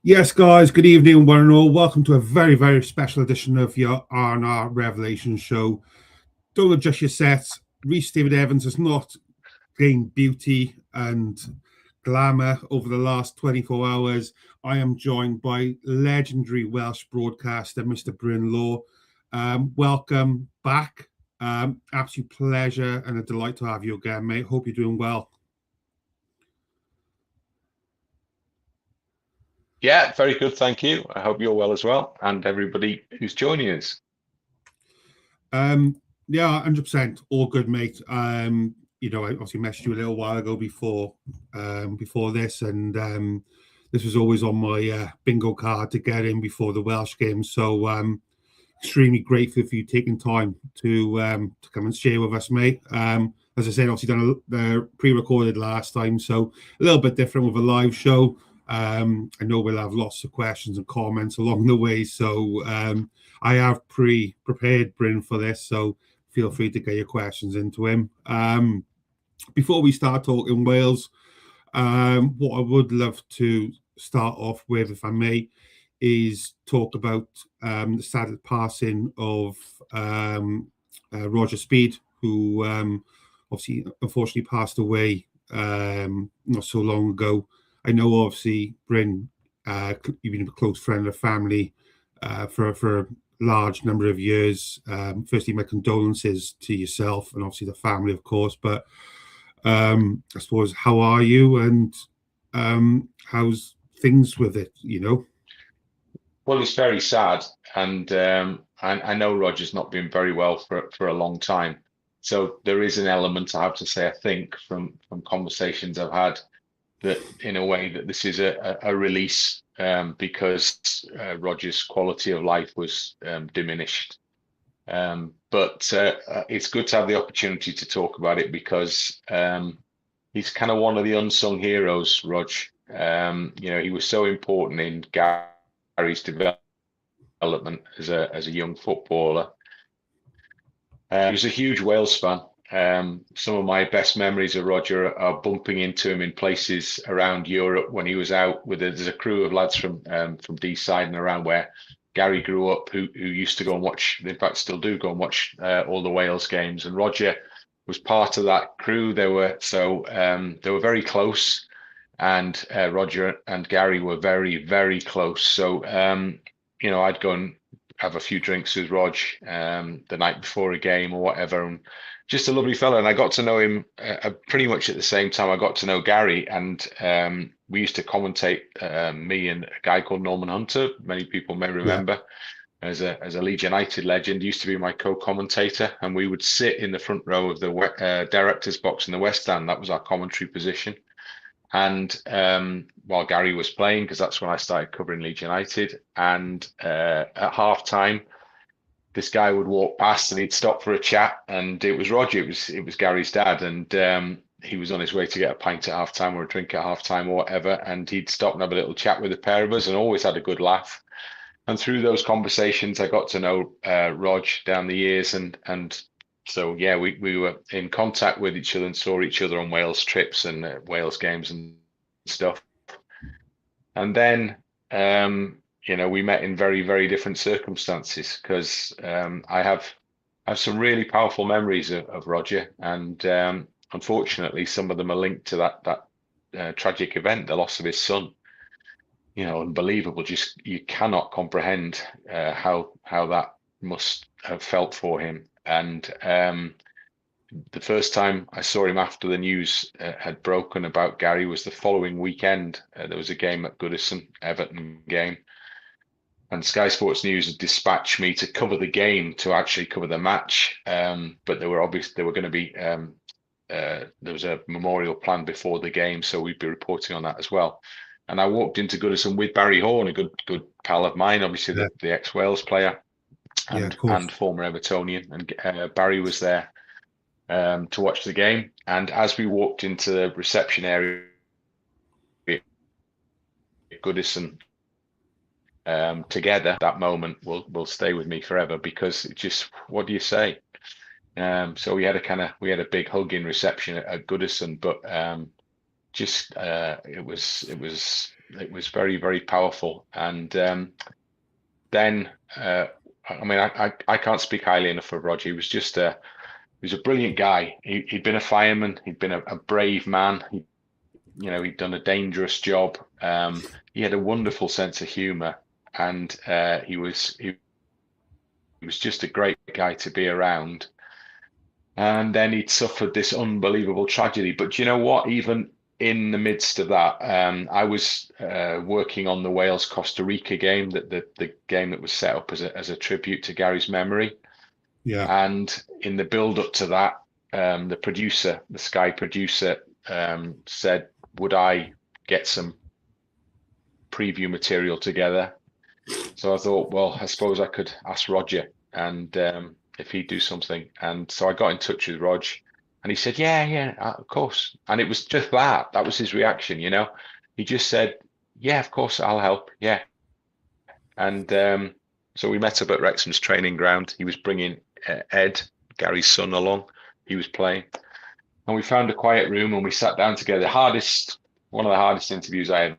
Yes, guys, good evening, one and all. Welcome to a very, very special edition of your R&R Revelation show. Don't adjust your sets. Reece David Evans has not gained beauty and glamour over the last 24 hours. I am joined by legendary Welsh broadcaster, Mr. Bryn. Welcome back. Absolute pleasure and a delight to have you again, mate. Hope you're doing well. Yeah, very good, thank you. I hope you're well as well, and everybody who's joining us. Yeah, 100%. All good, mate. I obviously messaged you a little while ago before this, and this was always on my bingo card to get in before the Welsh game. So extremely grateful for you taking time to come and share with us, mate. As I said, obviously done a pre-recorded last time, so a little bit different with a live show. I know we'll have lots of questions and comments along the way, so I have prepared Bryn for this, so feel free to get your questions into him. Before we start talking Wales, what I would love to start off with, if I may, is talk about the sad passing of Roger Speed, who obviously unfortunately passed away not so long ago. I know, obviously, Bryn, you've been a close friend of the family for a large number of years. Firstly, my condolences to yourself and obviously the family, of course. But I suppose, how are you, and how's things with it? Well, it's very sad, and I know Roger's not been very well for a long time. So there is an element, I have to say, I think, from conversations I've had, that in a way that this is a release, because Roger's quality of life was diminished. But it's good to have the opportunity to talk about it, because he's kind of one of the unsung heroes, Rog. He was so important in Gary's development as a young footballer. He was a huge Wales fan. Some of my best memories of Roger are bumping into him in places around Europe when he was out with there's a crew of lads from D-side and around where Gary grew up, who used to go and watch, in fact still do go and watch all the Wales games, and Roger was part of that crew. They were very close, and Roger and Gary were very, very close. So I'd go and have a few drinks with Rog the night before a game or whatever, and just a lovely fella. And I got to know him pretty much at the same time I got to know Gary, and we used to commentate, me and a guy called Norman Hunter, many people may remember, as a Leeds United legend. He used to be my co-commentator, and we would sit in the front row of the director's box in the West Stand. That was our commentary position. And while Gary was playing, because that's when I started covering Leeds United, and at half time, this guy would walk past and he'd stop for a chat, and it was Roger. It was Gary's dad, and he was on his way to get a pint at half time or a drink at half time or whatever, and he'd stop and have a little chat with the pair of us, and always had a good laugh. And through those conversations, I got to know Rog down the years, and so yeah, we were in contact with each other and saw each other on Wales trips and Wales games and stuff. And then we met in very, very different circumstances, because I have some really powerful memories of Roger, and unfortunately, some of them are linked to that tragic event, the loss of his son. Unbelievable. Just you cannot comprehend how that must have felt for him. And the first time I saw him after the news had broken about Gary was the following weekend. There was a game at Goodison, Everton game, and Sky Sports News had dispatched me to cover the game, to actually cover the match. But there were going to be there was a memorial planned before the game, so we'd be reporting on that as well. And I walked into Goodison with Barry Horn, a good pal of mine, obviously the ex-Wales player and former Evertonian. And Barry was there to watch the game. And as we walked into the reception area at Goodison together, that moment will stay with me forever, because it just, what do you say? So we had a big hugging reception at Goodison, but it was it was very, very powerful. And then I mean, I can't speak highly enough of Roger. He was just a brilliant guy. He'd been a fireman. He'd been a brave man. He'd done a dangerous job. He had a wonderful sense of humour, and he was just a great guy to be around. And then he'd suffered this unbelievable tragedy. But you know what? Even in the midst of that, I was working on the Wales-Costa Rica game, the game that was set up as a tribute to Gary's memory. Yeah. And in the build-up to that, the Sky producer, said, would I get some preview material together? So I thought, well, I suppose I could ask Roger, and if he'd do something. And so I got in touch with Rog, and he said, yeah, of course. And it was just that was his reaction. He just said, yeah, of course, I'll help. Yeah. And so we met up at Wrexham's training ground. He was bringing Ed, Gary's son, along. He was playing, and we found a quiet room and we sat down together. One of the hardest interviews I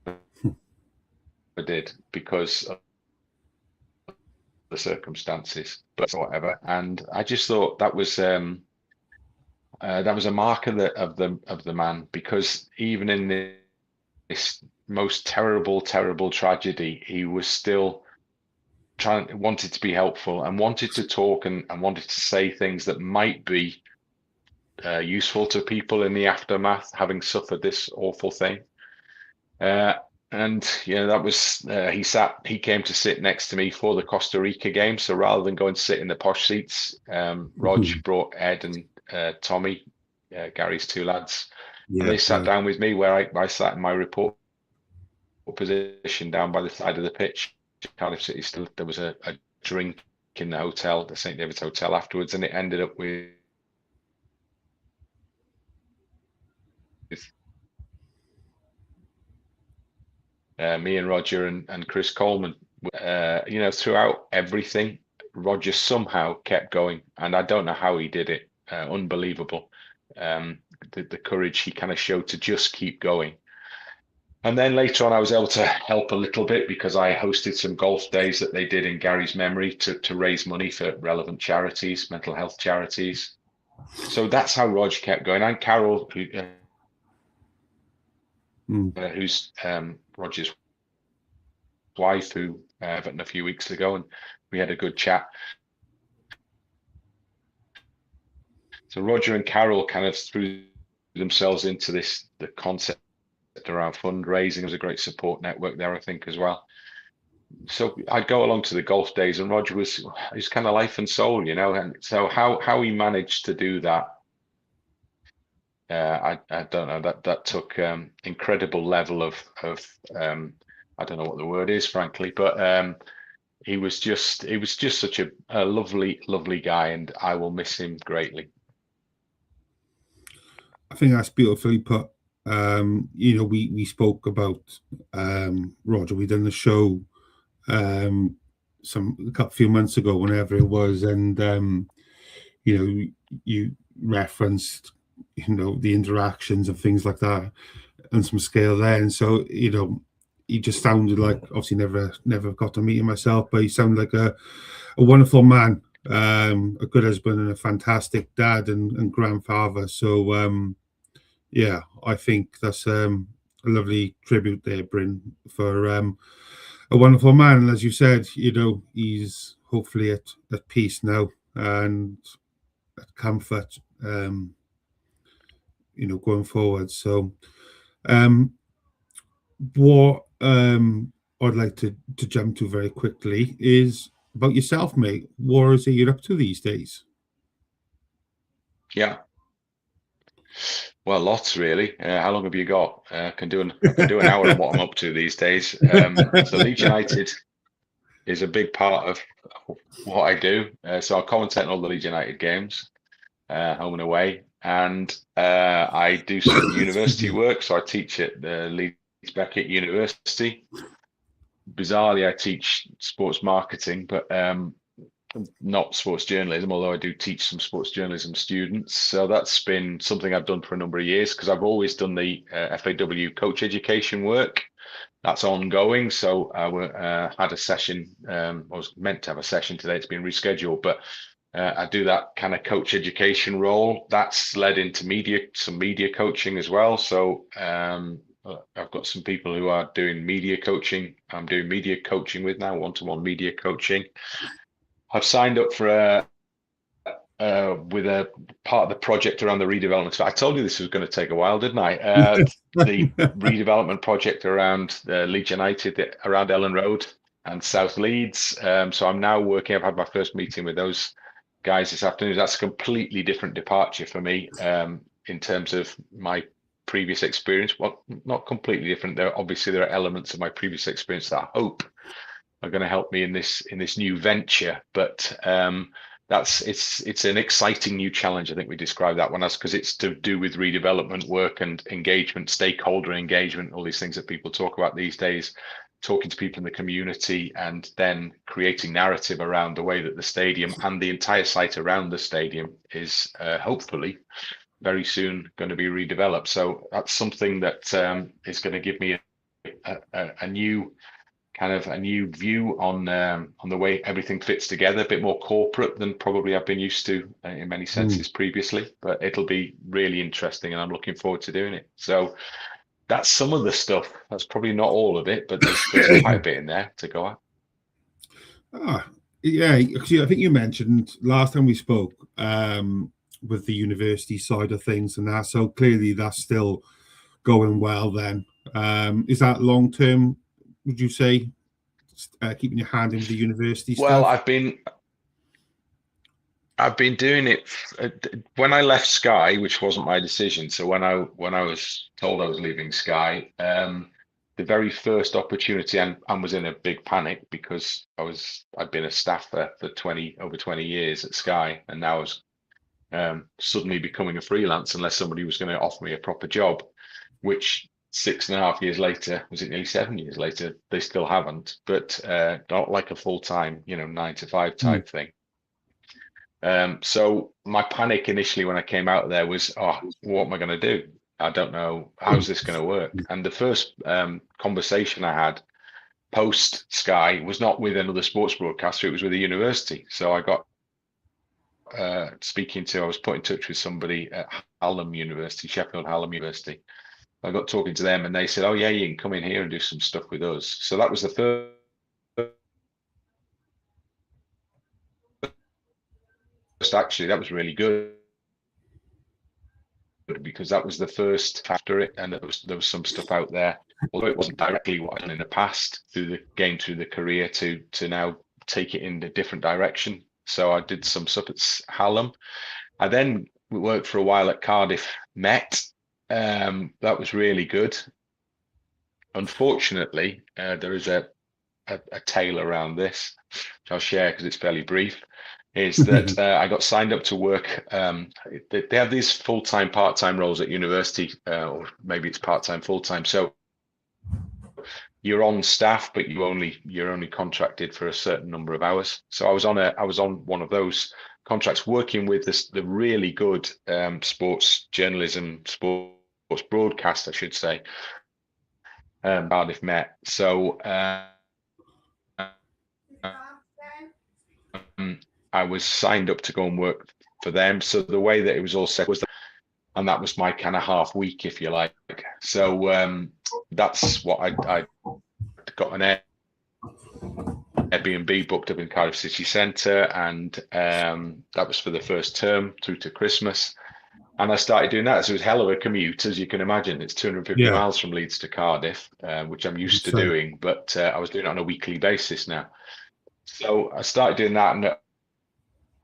ever did, because of the circumstances, but whatever. And I just thought that was a mark of the man, because even in this most terrible tragedy, he was still wanted to be helpful, and wanted to talk, and wanted to say things that might be useful to people in the aftermath, having suffered this awful thing. And that was he came to sit next to me for the Costa Rica game. So rather than go and sit in the posh seats, Rog brought Ed and Tommy, Gary's two lads, and they sat down with me where I sat in my report position down by the side of the pitch. Cardiff City there was a drink in the hotel, the St David's Hotel, afterwards, and it ended up with me and Roger and Chris Coleman. Throughout everything, Roger somehow kept going, and I don't know how he did it. Unbelievable. The courage he kind of showed to just keep going. And then later on, I was able to help a little bit, because I hosted some golf days that they did in Gary's memory to raise money for relevant charities, mental health charities. So that's how Rog kept going. And Carol, who's Roger's wife, who I met a few weeks ago, and we had a good chat. So Roger and Carol kind of threw themselves into the concept around fundraising. There was a great support network there, I think, as well. So I'd go along to the golf days, and Roger was his kind of life and soul, and so how he managed to do that, I don't know. That took incredible level of I don't know what the word is, frankly, but he was just such a lovely guy, and I will miss him greatly. I think that's beautifully put. We spoke about Roger. We done the show a few months ago, whenever it was, and you referenced the interactions and things like that, and some scale there. And so he just sounded like, obviously never got to meet him myself, but he sounded like a wonderful man, a good husband, and a fantastic dad and grandfather. So yeah, I think that's a lovely tribute there, Bryn, for a wonderful man. And as you said, he's hopefully at peace now and at comfort, going forward. So what I'd like to jump to very quickly is about yourself, mate. What is it you're up to these days? Yeah. Well, lots, really. How long have you got? I can do an hour on what I'm up to these days. So Leeds United is a big part of what I do. So I commentate on all the Leeds United games, home and away, and I do some university work. So I teach at the Leeds Beckett University. Bizarrely, I teach sports marketing, but not sports journalism, although I do teach some sports journalism students. So that's been something I've done for a number of years, because I've always done the FAW coach education work. That's ongoing. So I had a session, I was meant to have a session today, it's been rescheduled, but I do that kind of coach education role. That's led into some media coaching as well. So I've got some people who are doing media coaching. I'm doing media coaching with now, one-to-one media coaching. I've signed up for with a part of the project around the redevelopment. So I told you this was going to take a while, didn't I? The redevelopment project around Leeds United, around Ellen Road and South Leeds. So I'm now working. I've had my first meeting with those guys this afternoon. That's a completely different departure for me in terms of my previous experience. Well, not completely different. There are elements of my previous experience that I hope are going to help me in this new venture. But it's an exciting new challenge. I think we described that one as, because it's to do with redevelopment work and engagement, stakeholder engagement, all these things that people talk about these days, talking to people in the community, and then creating narrative around the way that the stadium and the entire site around the stadium is hopefully very soon going to be redeveloped. So that's something that is going to give me a new view on the way everything fits together, a bit more corporate than probably I've been used to in many senses previously, but it'll be really interesting and I'm looking forward to doing it. So that's some of the stuff. That's probably not all of it, but there's quite a bit in there to go at. Yeah, actually, I think you mentioned last time we spoke with the university side of things and that, so clearly that's still going well then. Is that long term, would you say, keeping your hand in with the university stuff? Well, I've been doing it when I left Sky, which wasn't my decision. So when I was told I was leaving Sky, the very first opportunity, and was in a big panic because I'd been a staffer for over 20 years at Sky, and now I was suddenly becoming a freelance unless somebody was going to offer me a proper job, which 6.5 years later, was it nearly 7 years later, they still haven't, but not like a full-time 9-to-5 type thing. So my panic initially when I came out there was, what am I going to do? I don't know, how's this going to work? And the first conversation I had post Sky was not with another sports broadcaster, it was with a university. So I got I was put in touch with somebody at Hallam University, Sheffield Hallam University. I got talking to them and they said, oh yeah, you can come in here and do some stuff with us. So that was the first, actually, that was really good, because that was the first after it, and there was some stuff out there, although it wasn't directly what I'd done in the past through the career to now take it in a different direction. So I did some stuff at Hallam. I then worked for a while at Cardiff Met. That was really good. Unfortunately, there is a tale around this, which I'll share because it's fairly brief, is that I got signed up to work. They have these full-time, part-time roles at university, or maybe it's part-time, full-time. So you're on staff, but you're only contracted for a certain number of hours. So I was on one of those contracts, working with the really good sports journalism, sports broadcast, I should say, Cardiff Met. So I was signed up to go and work for them. So the way that it was all set was, and that was my kind of half week, if you like. So that's what I got an Airbnb booked up in Cardiff City Centre, and that was for the first term through to Christmas. And I started doing that. So it was hell of a commute, as you can imagine. It's 250 miles from Leeds to Cardiff, which I'm used to doing, but I was doing it on a weekly basis now. So I started doing that, and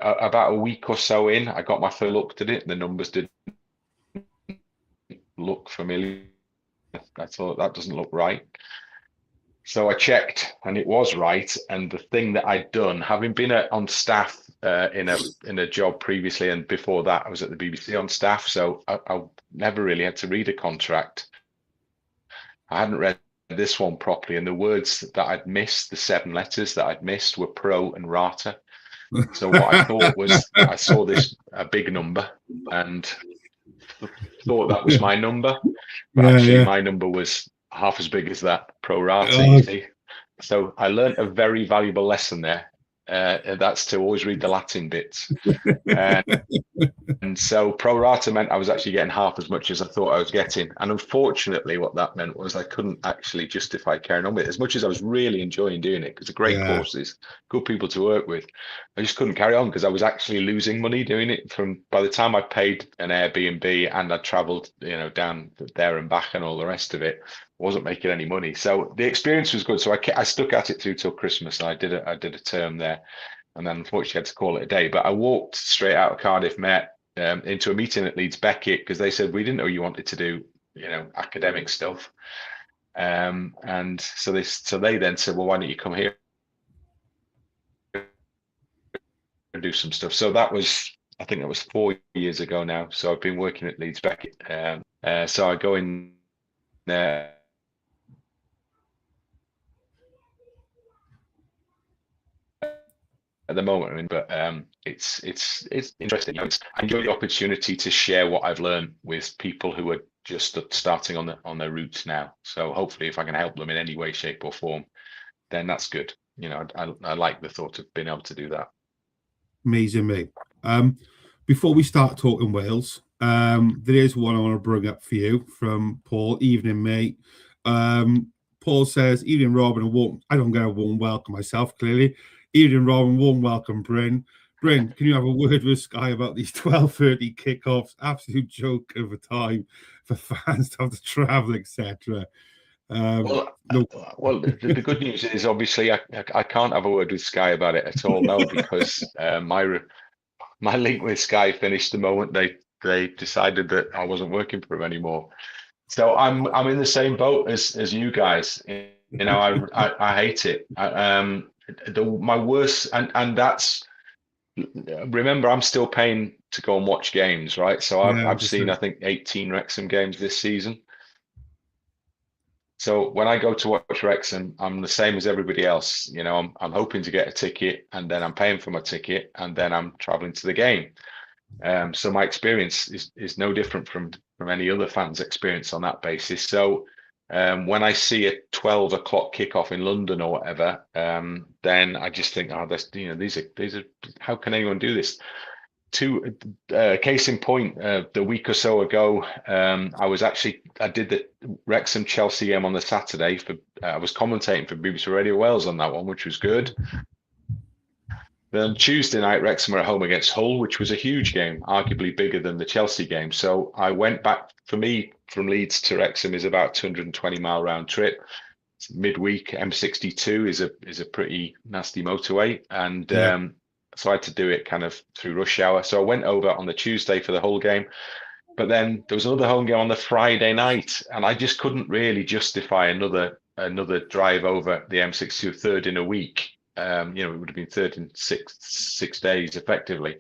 about a week or so in, I got my first look at it. The numbers didn't look familiar. I thought, that doesn't look right. So I checked, and it was right. And the thing that I'd done, having been on staff in a job previously, and before that I was at the BBC on staff, so I never really had to read a contract. I hadn't read this one properly, and the words that I'd missed, the 7 letters that I'd missed, were pro and rata. So what I thought was, I saw a big number and thought that was my number, but Yeah, actually yeah. my number was half as big as that, pro rata, you Oh, see. So I learned a very valuable lesson there. And that's to always read the Latin bits. And so pro rata meant I was actually getting half as much as I thought I was getting. And unfortunately, what that meant was I couldn't actually justify carrying on with it. As much as I was really enjoying doing it, because the great yeah. courses, good people to work with, I just couldn't carry on because I was actually losing money doing it. By the time I paid an Airbnb and I traveled, down there and back and all the rest of it, I wasn't making any money. So the experience was good. So I stuck at it through till Christmas. And I did a term there. And then unfortunately I had to call it a day. But I walked straight out of Cardiff, met into a meeting at Leeds Beckett, because they said, we didn't know you wanted to do, academic stuff. And so they then said, well, why don't you come here and do some stuff? So I think that was 4 years ago now. So I've been working at Leeds Beckett. So I go in there. At the moment, but it's interesting. I enjoy the opportunity to share what I've learned with people who are just starting on their routes now. So hopefully, if I can help them in any way, shape, or form, then that's good. I like the thought of being able to do that. Amazing, mate. Before we start talking Wales, there is one I want to bring up for you from Paul. Evening, mate. Paul says, evening, Robin. I don't get a warm welcome myself, clearly. Evening, Robin. Warm welcome, Bryn. Bryn, can you have a word with Sky about these 12:30 kickoffs? Absolute joke of a time for fans to have to travel, etc. Well, the good news is obviously I can't have a word with Sky about it at all, no, because my link with Sky finished the moment they decided that I wasn't working for them anymore. So I'm in the same boat as you guys. I hate it. My worst, and that's, remember, I'm still paying to go and watch games, right? So I've seen, I think, 18 Wrexham games this season. So when I go to watch Wrexham, I'm the same as everybody else. I'm hoping to get a ticket, and then I'm paying for my ticket, and then I'm traveling to the game. So my experience is no different from any other fan's experience on that basis. So when I see a 12 o'clock kickoff in London or whatever, then I just think, oh, these are how can anyone do this? Case in point, the week or so ago, I did the Wrexham Chelsea game on the Saturday I was commentating for BBC Radio Wales on that one, which was good. Then Tuesday night, Wrexham were at home against Hull, which was a huge game, arguably bigger than the Chelsea game. So I went back. For me, from Leeds to Wrexham is about 220-mile round trip. It's midweek. M62 is a pretty nasty motorway, and so I had to do it kind of through rush hour. So I went over on the Tuesday for the Hull game, but then there was another home game on the Friday night, and I just couldn't really justify another drive over the M62, third in a week. It would have been third in six days effectively.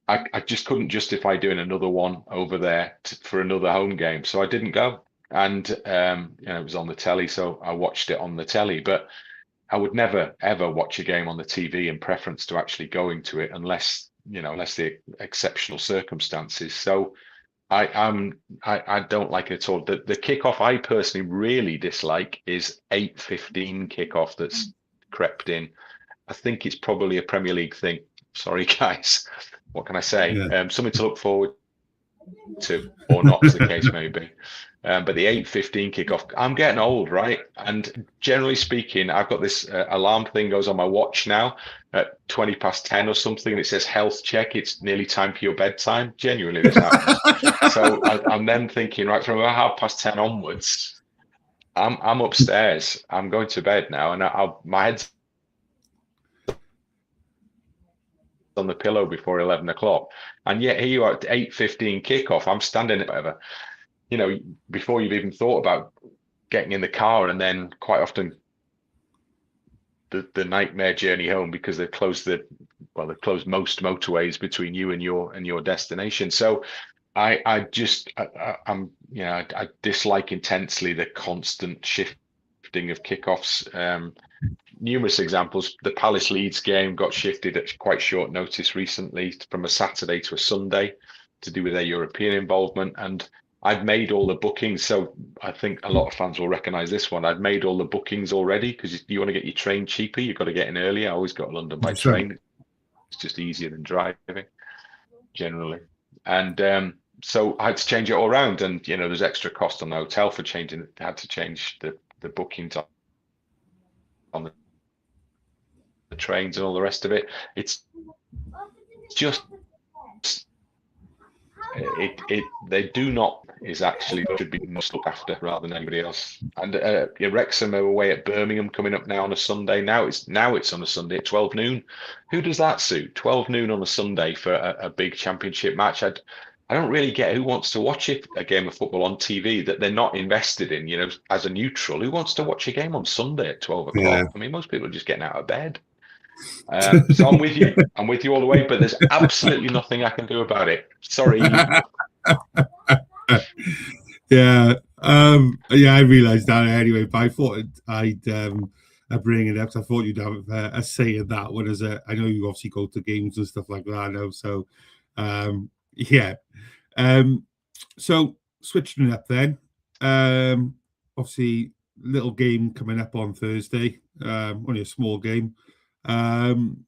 I just couldn't justify doing another one over there for another home game, so I didn't go. And it was on the telly, so I watched it on the telly. But I would never ever watch a game on the TV in preference to actually going to it, unless the exceptional circumstances. So I don't like it at all. The kickoff I personally really dislike is 8:15 kickoff that's crept in. I think it's probably a Premier League thing. Sorry, guys. What can I say? Yeah. Something to look forward to, or not, as the case may be. But the 8:15 kickoff, I'm getting old, right? And generally speaking, I've got this alarm thing goes on my watch now at 10:20 or something, and it says health check. It's nearly time for your bedtime. Genuinely, this happens. So I'm then thinking, right, from about 10:30 onwards, I'm upstairs. I'm going to bed now, and my head's on the pillow before 11 o'clock, and yet here you are at 8:15 kickoff. I'm standing at whatever, before you've even thought about getting in the car, and then quite often the nightmare journey home, because they've closed most motorways between you and your destination. So I dislike intensely the constant shifting of kickoffs. numerous examples. The Palace Leeds game got shifted at quite short notice recently from a Saturday to a Sunday to do with their European involvement. And I'd made all the bookings. So I think a lot of fans will recognise this one. I'd made all the bookings already because you want to get your train cheaper. You've got to get in early. I always go to London by train. It's just easier than driving generally. And so I had to change it all around. And, you know, there's extra cost on the hotel for changing it. I had to change the bookings on the trains and all the rest of it. It's just they do not is actually should be must look after rather than anybody else. And Wrexham are away at Birmingham coming up now on a Sunday. Now it's on a Sunday at 12 noon. Who does that suit? 12 noon on a Sunday for a big championship match. I don't really get who wants to watch a game of football on TV that they're not invested in. You know, as a neutral, who wants to watch a game on Sunday at 12 o'clock? Yeah. I mean, most people are just getting out of bed. So I'm with you. I'm with you all the way, but there's absolutely nothing I can do about it. Sorry. Yeah. I realised that anyway, but I thought I'd bring it up. I thought you'd have a say in that one. I know you obviously go to games and stuff like that. I know. So, yeah. So switching it up then. Obviously, little game coming up on Thursday. Only a small game. Want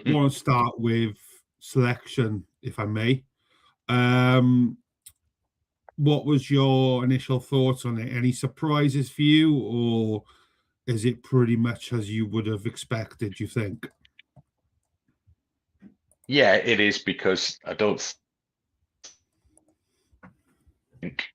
to start with selection, if I may. What was your initial thoughts on it? Any surprises for you, or is it pretty much as you would have expected, do you think? Yeah, it is, because I don't think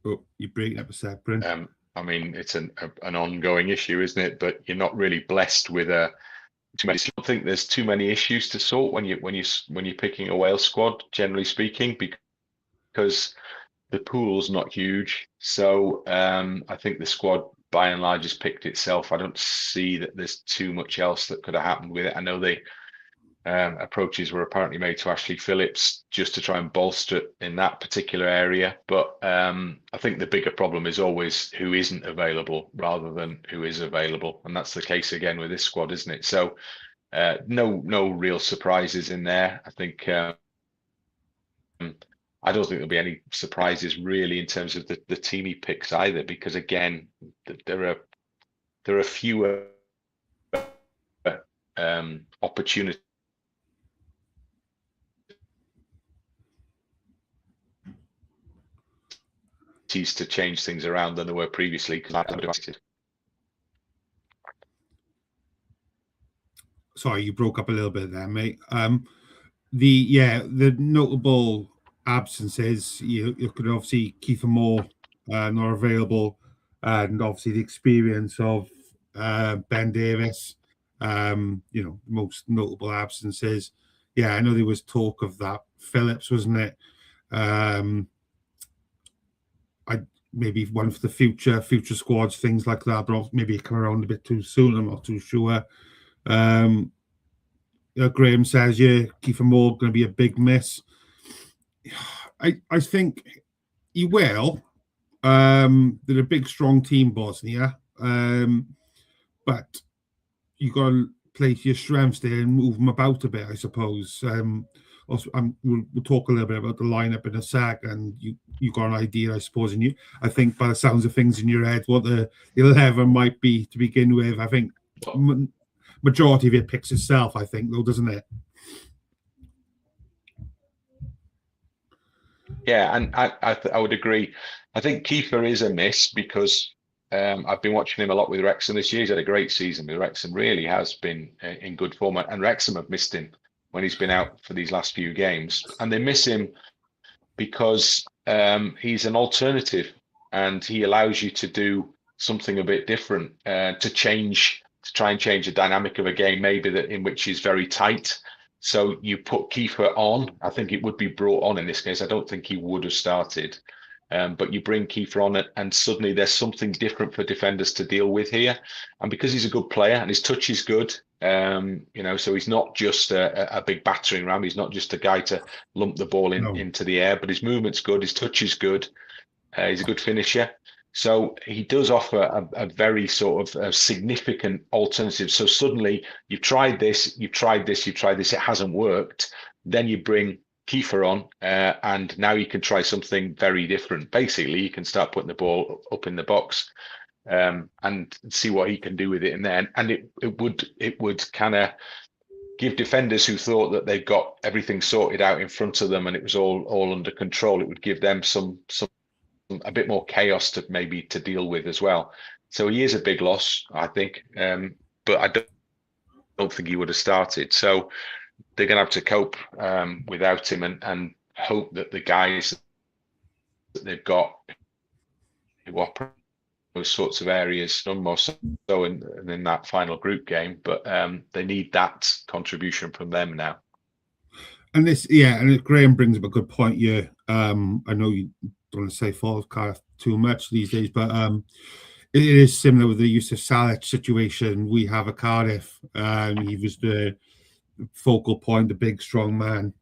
oh, you're breaking up a sec, Bryn. I mean, it's an ongoing issue, isn't it? But you're not really blessed with too many. I don't think there's too many issues to sort when you're picking a Wales squad, generally speaking, because the pool's not huge. So I think the squad by and large has picked itself. I don't see that there's too much else that could have happened with it. I know the approaches were apparently made to Ashley Phillips just to try and bolster it in that particular area. But I think the bigger problem is always who isn't available rather than who is available. And that's the case again with this squad, isn't it? So no real surprises in there. I think I don't think there'll be any surprises really in terms of the team he picks either, because again, there are fewer opportunities to change things around than there were previously. Sorry, you broke up a little bit there, mate. The notable absences, you could obviously Kiefer Moore not available, and obviously the experience of Ben Davies. Most notable absences. Yeah, I know there was talk of that. Phillips, wasn't it? Maybe one for the future squads, things like that, but maybe it come around a bit too soon. I'm not too sure. Graham says, yeah, Kiefer Moore going to be a big miss. I think he will. They're a big, strong team, Bosnia. But you got to play to your strengths there and move them about a bit, I suppose. We'll talk a little bit about the lineup in a sec, and you got an idea, I suppose. And I think by the sounds of things in your head, what the 11 might be to begin with. I think majority of it picks itself, I think, though, doesn't it? Yeah, and I would agree. I think Kiefer is a miss because I've been watching him a lot with Wrexham this year. He's had a great season with Wrexham, really has been in good form. And Wrexham have missed him when he's been out for these last few games. And they miss him because he's an alternative and he allows you to do something a bit different, to try and change the dynamic of a game, maybe in which is very tight. So you put Kiefer on. I think it would be brought on in this case. I don't think he would have started. But you bring Kiefer on it, and suddenly there's something different for defenders to deal with here. And because he's a good player and his touch is good, so he's not just a big battering ram. He's not just a guy to lump the ball into the air, but his movement's good, his touch is good. He's a good finisher. So he does offer a very sort of significant alternative. So suddenly you've tried this, it hasn't worked. Then you bring Kiefer on, and now you can try something very different. Basically, you can start putting the ball up in the box and see what he can do with it in there. And it would kind of give defenders who thought that they've got everything sorted out in front of them and it was all under control. It would give them a bit more chaos to deal with as well. So he is a big loss, I think, but I don't think he would have started. So they're going to have to cope without him and hope that the guys that they've got who operate those sorts of areas, none more so in that final group game, but they need that contribution from them now. And and Graham brings up a good point here. I know you don't want to say fault of Cardiff too much these days, but it is similar with the Yusuf Saleh situation we have at Cardiff. He was the focal point, the big strong man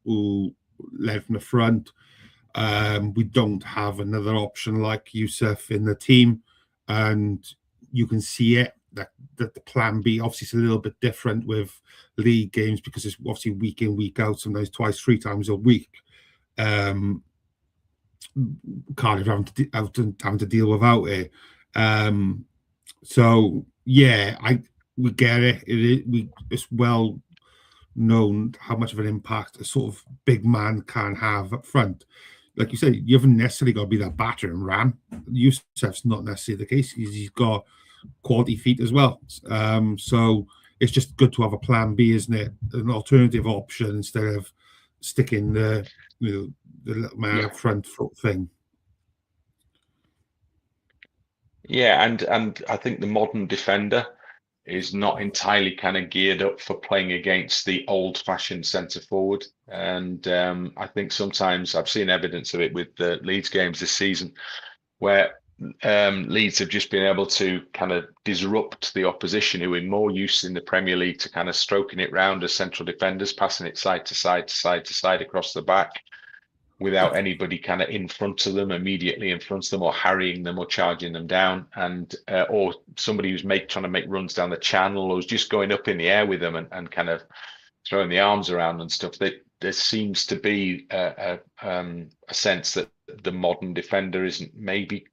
who led from the front. We don't have another option like Yusuf in the team, and you can see it that the plan B obviously is a little bit different with league games because it's obviously week in, week out, sometimes twice, 3 times a week. Cardiff having to deal without it. So yeah, we get it. It's well known how much of an impact a sort of big man can have up front. Like you said, you haven't necessarily got to be that battering ram. Yusuf's not necessarily the case. He's got quality feet as well. So it's just good to have a plan B, isn't it? An alternative option instead of sticking the little man up front thing. Yeah, and I think the modern defender is not entirely kind of geared up for playing against the old-fashioned centre forward. And I think sometimes I've seen evidence of it with the Leeds games this season, where Leeds have just been able to kind of disrupt the opposition, who are more used in the Premier League to kind of stroking it round as central defenders, passing it side to side across the back, without anybody kind of in front of them, immediately in front of them, or harrying them or charging them down, and or somebody who's trying to make runs down the channel, or who's just going up in the air with them and kind of throwing the arms around and stuff. There seems to be a sense that the modern defender isn't maybe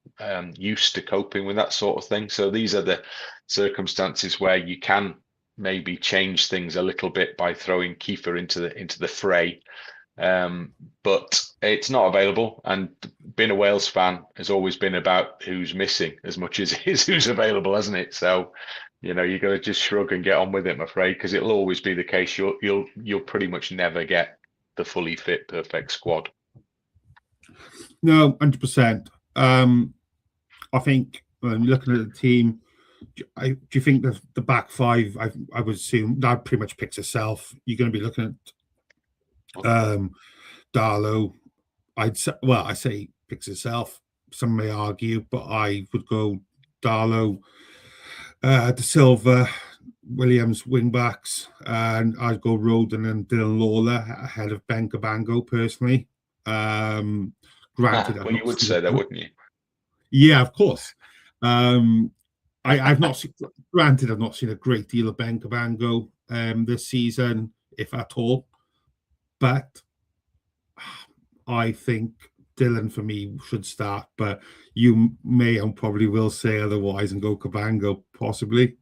used to coping with that sort of thing. So these are the circumstances where you can maybe change things a little bit by throwing Kiefer into the fray. But it's not available, and being a Wales fan has always been about who's missing as much as it is who's available, hasn't it? So you're going to just shrug and get on with it, I'm afraid, because it'll always be the case. You'll pretty much never get the fully fit, perfect squad. No, 100%. I think looking at the team, do you think the back five? I would assume that pretty much picks itself. You're going to be looking at Darlow. I say picks itself. Some may argue, but I would go Darlow, De Silva, Williams wing backs, and I'd go Roden and Dylan Lawler ahead of Ben Cabango personally. Granted, well, you would say that, wouldn't you? Yeah, of course. I've not seen, granted, I've not seen a great deal of Ben Cabango this season, if at all. But I think Dylan, for me, should start. But you may and probably will say otherwise and go Cabango, possibly.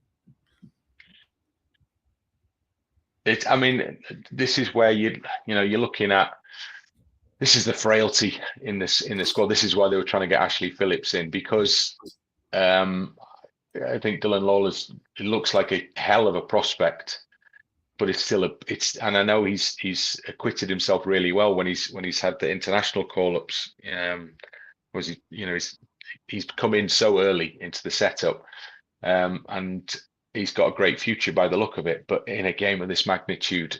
I mean, this is where you're looking at. This is the frailty in the squad. This is why they were trying to get Ashley Phillips in, because I think Dylan Lawler's, it looks like a hell of a prospect, but it's still and I know he's acquitted himself really well when he's had the international call-ups. He's come in so early into the setup, and he's got a great future by the look of it. But in a game of this magnitude,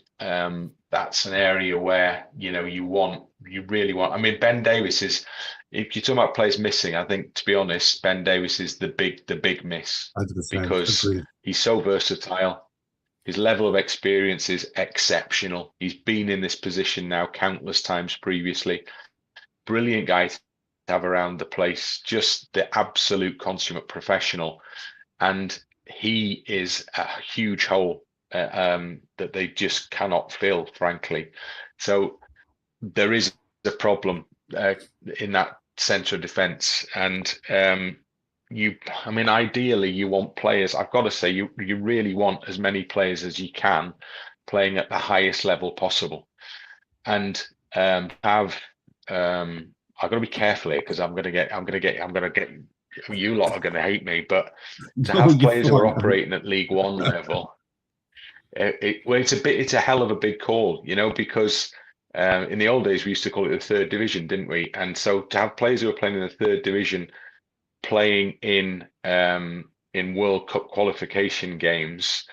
that's an area where you really want. I mean, Ben Davies is. If you're talking about players missing, I think, to be honest, Ben Davies is the big miss 100% because agreed. he's so versatile. His level of experience is exceptional. He's been in this position now countless times previously. Brilliant guy to have around the place, just the absolute consummate professional. And he is a huge hole that they just cannot fill, frankly. So there is a problem in that centre of defence. And I mean, ideally, you want players. I've got to say, you really want as many players as you can playing at the highest level possible, and have. I've got to be careful here because I'm gonna get. You lot are gonna hate me, but to have players who are operating at League One level, it's a hell of a big call, because in the old days we used to call it the third division, didn't we? And so to have players who are playing in the third division playing in World Cup qualification games,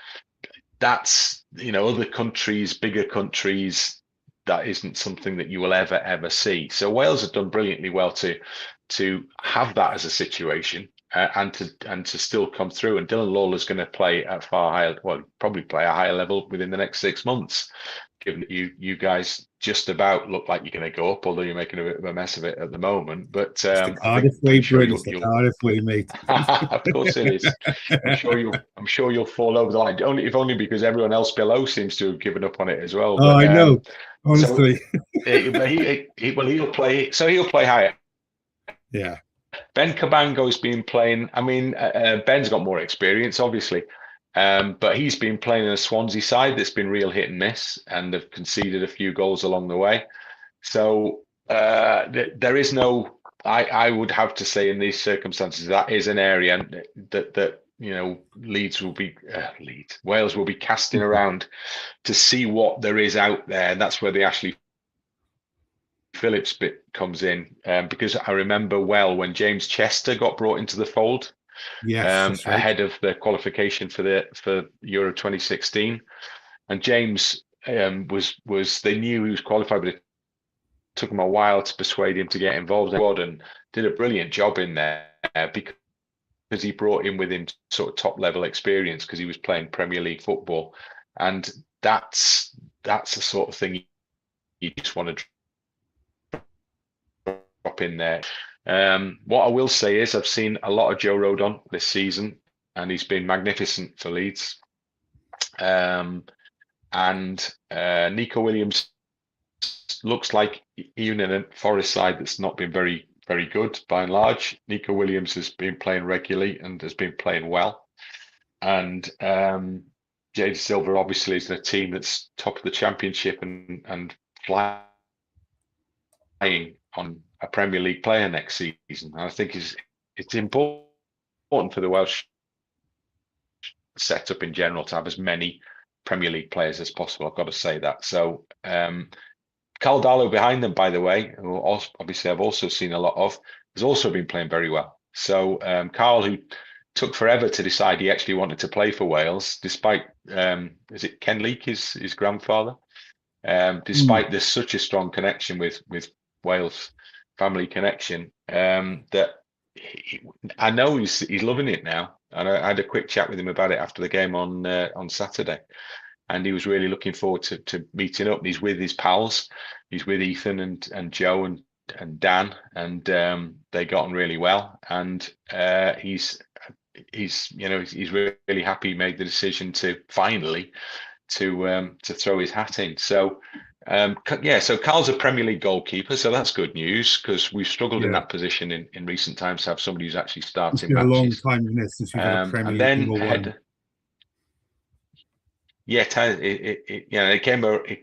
that's other countries, bigger countries, that isn't something that you will ever see. So Wales have done brilliantly well to have that as a situation and to still come through. And Dylan Lawler's going to play at probably play a higher level within the next 6 months, given that you guys just about look like you're going to go up, although you're making a bit of a mess of it at the moment. But the Cardiff way, Bryn. It's the Cardiff way, mate. Of course it is. I'm sure you'll fall over the line. If only because everyone else below seems to have given up on it as well. Oh, I know. Honestly, but he'll play. So he'll play higher. Yeah. Ben Cabango's been playing. I mean, Ben's got more experience, obviously, but he's been playing in a Swansea side that's been real hit and miss, and have conceded a few goals along the way. So there is no. I would have to say in these circumstances that is an area that Wales will be casting around to see what there is out there, and that's where the Ashley Phillips bit comes in, because I remember well when James Chester got brought into the fold, yes, right, ahead of the qualification for Euro 2016, and James was they knew he was qualified, but it took him a while to persuade him to get involved and did a brilliant job in there because he brought in with him sort of top level experience because he was playing Premier League football, and that's the sort of thing you just want to drop in there. What I will say is I've seen a lot of Joe Rodon this season, and he's been magnificent for Leeds. And Nico Williams looks like, even in a Forest side that's not been very, very good by and large, Nico Williams has been playing regularly and has been playing well. And Jade Silver obviously is in a team that's top of the championship and flying on a Premier League player next season. And I think it's important for the Welsh setup in general to have as many Premier League players as possible. I've got to say that. So Carl Darlow behind them, by the way, who obviously I've also seen a lot of, has also been playing very well. So Carl, who took forever to decide he actually wanted to play for Wales, despite is it Ken Leake, his grandfather? Despite there's such a strong connection with Wales family connection, that I know he's loving it now. And I had a quick chat with him about it after the game on Saturday, and he was really looking forward to meeting up. And he's with his pals. He's with Ethan and Joe and Dan, and they got on really well. And he's really happy he made the decision to finally to throw his hat in. So so Carl's a Premier League goalkeeper, so that's good news, because we've struggled in that position in recent times to have somebody who's actually starting it's been matches. a long time, isn't it, since we've had a Premier League number one. It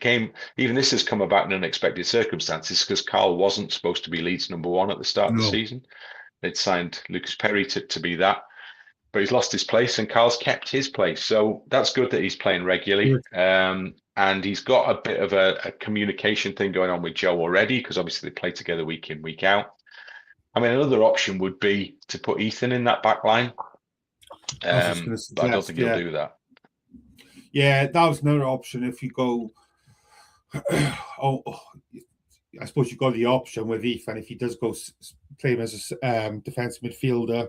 came. Even this has come about in unexpected circumstances, because Carl wasn't supposed to be Leeds number one at the start of the season. They'd signed Lucas Perry to be that, but he's lost his place, and Carl's kept his place. So that's good that he's playing regularly. And he's got a bit of a communication thing going on with Joe already, because obviously they play together week in, week out. I mean, another option would be to put Ethan in that back line. But I don't think he'll do that. Yeah, that was another option. If you go, oh, I suppose you've got the option with Ethan, if he does go play him as a defensive midfielder,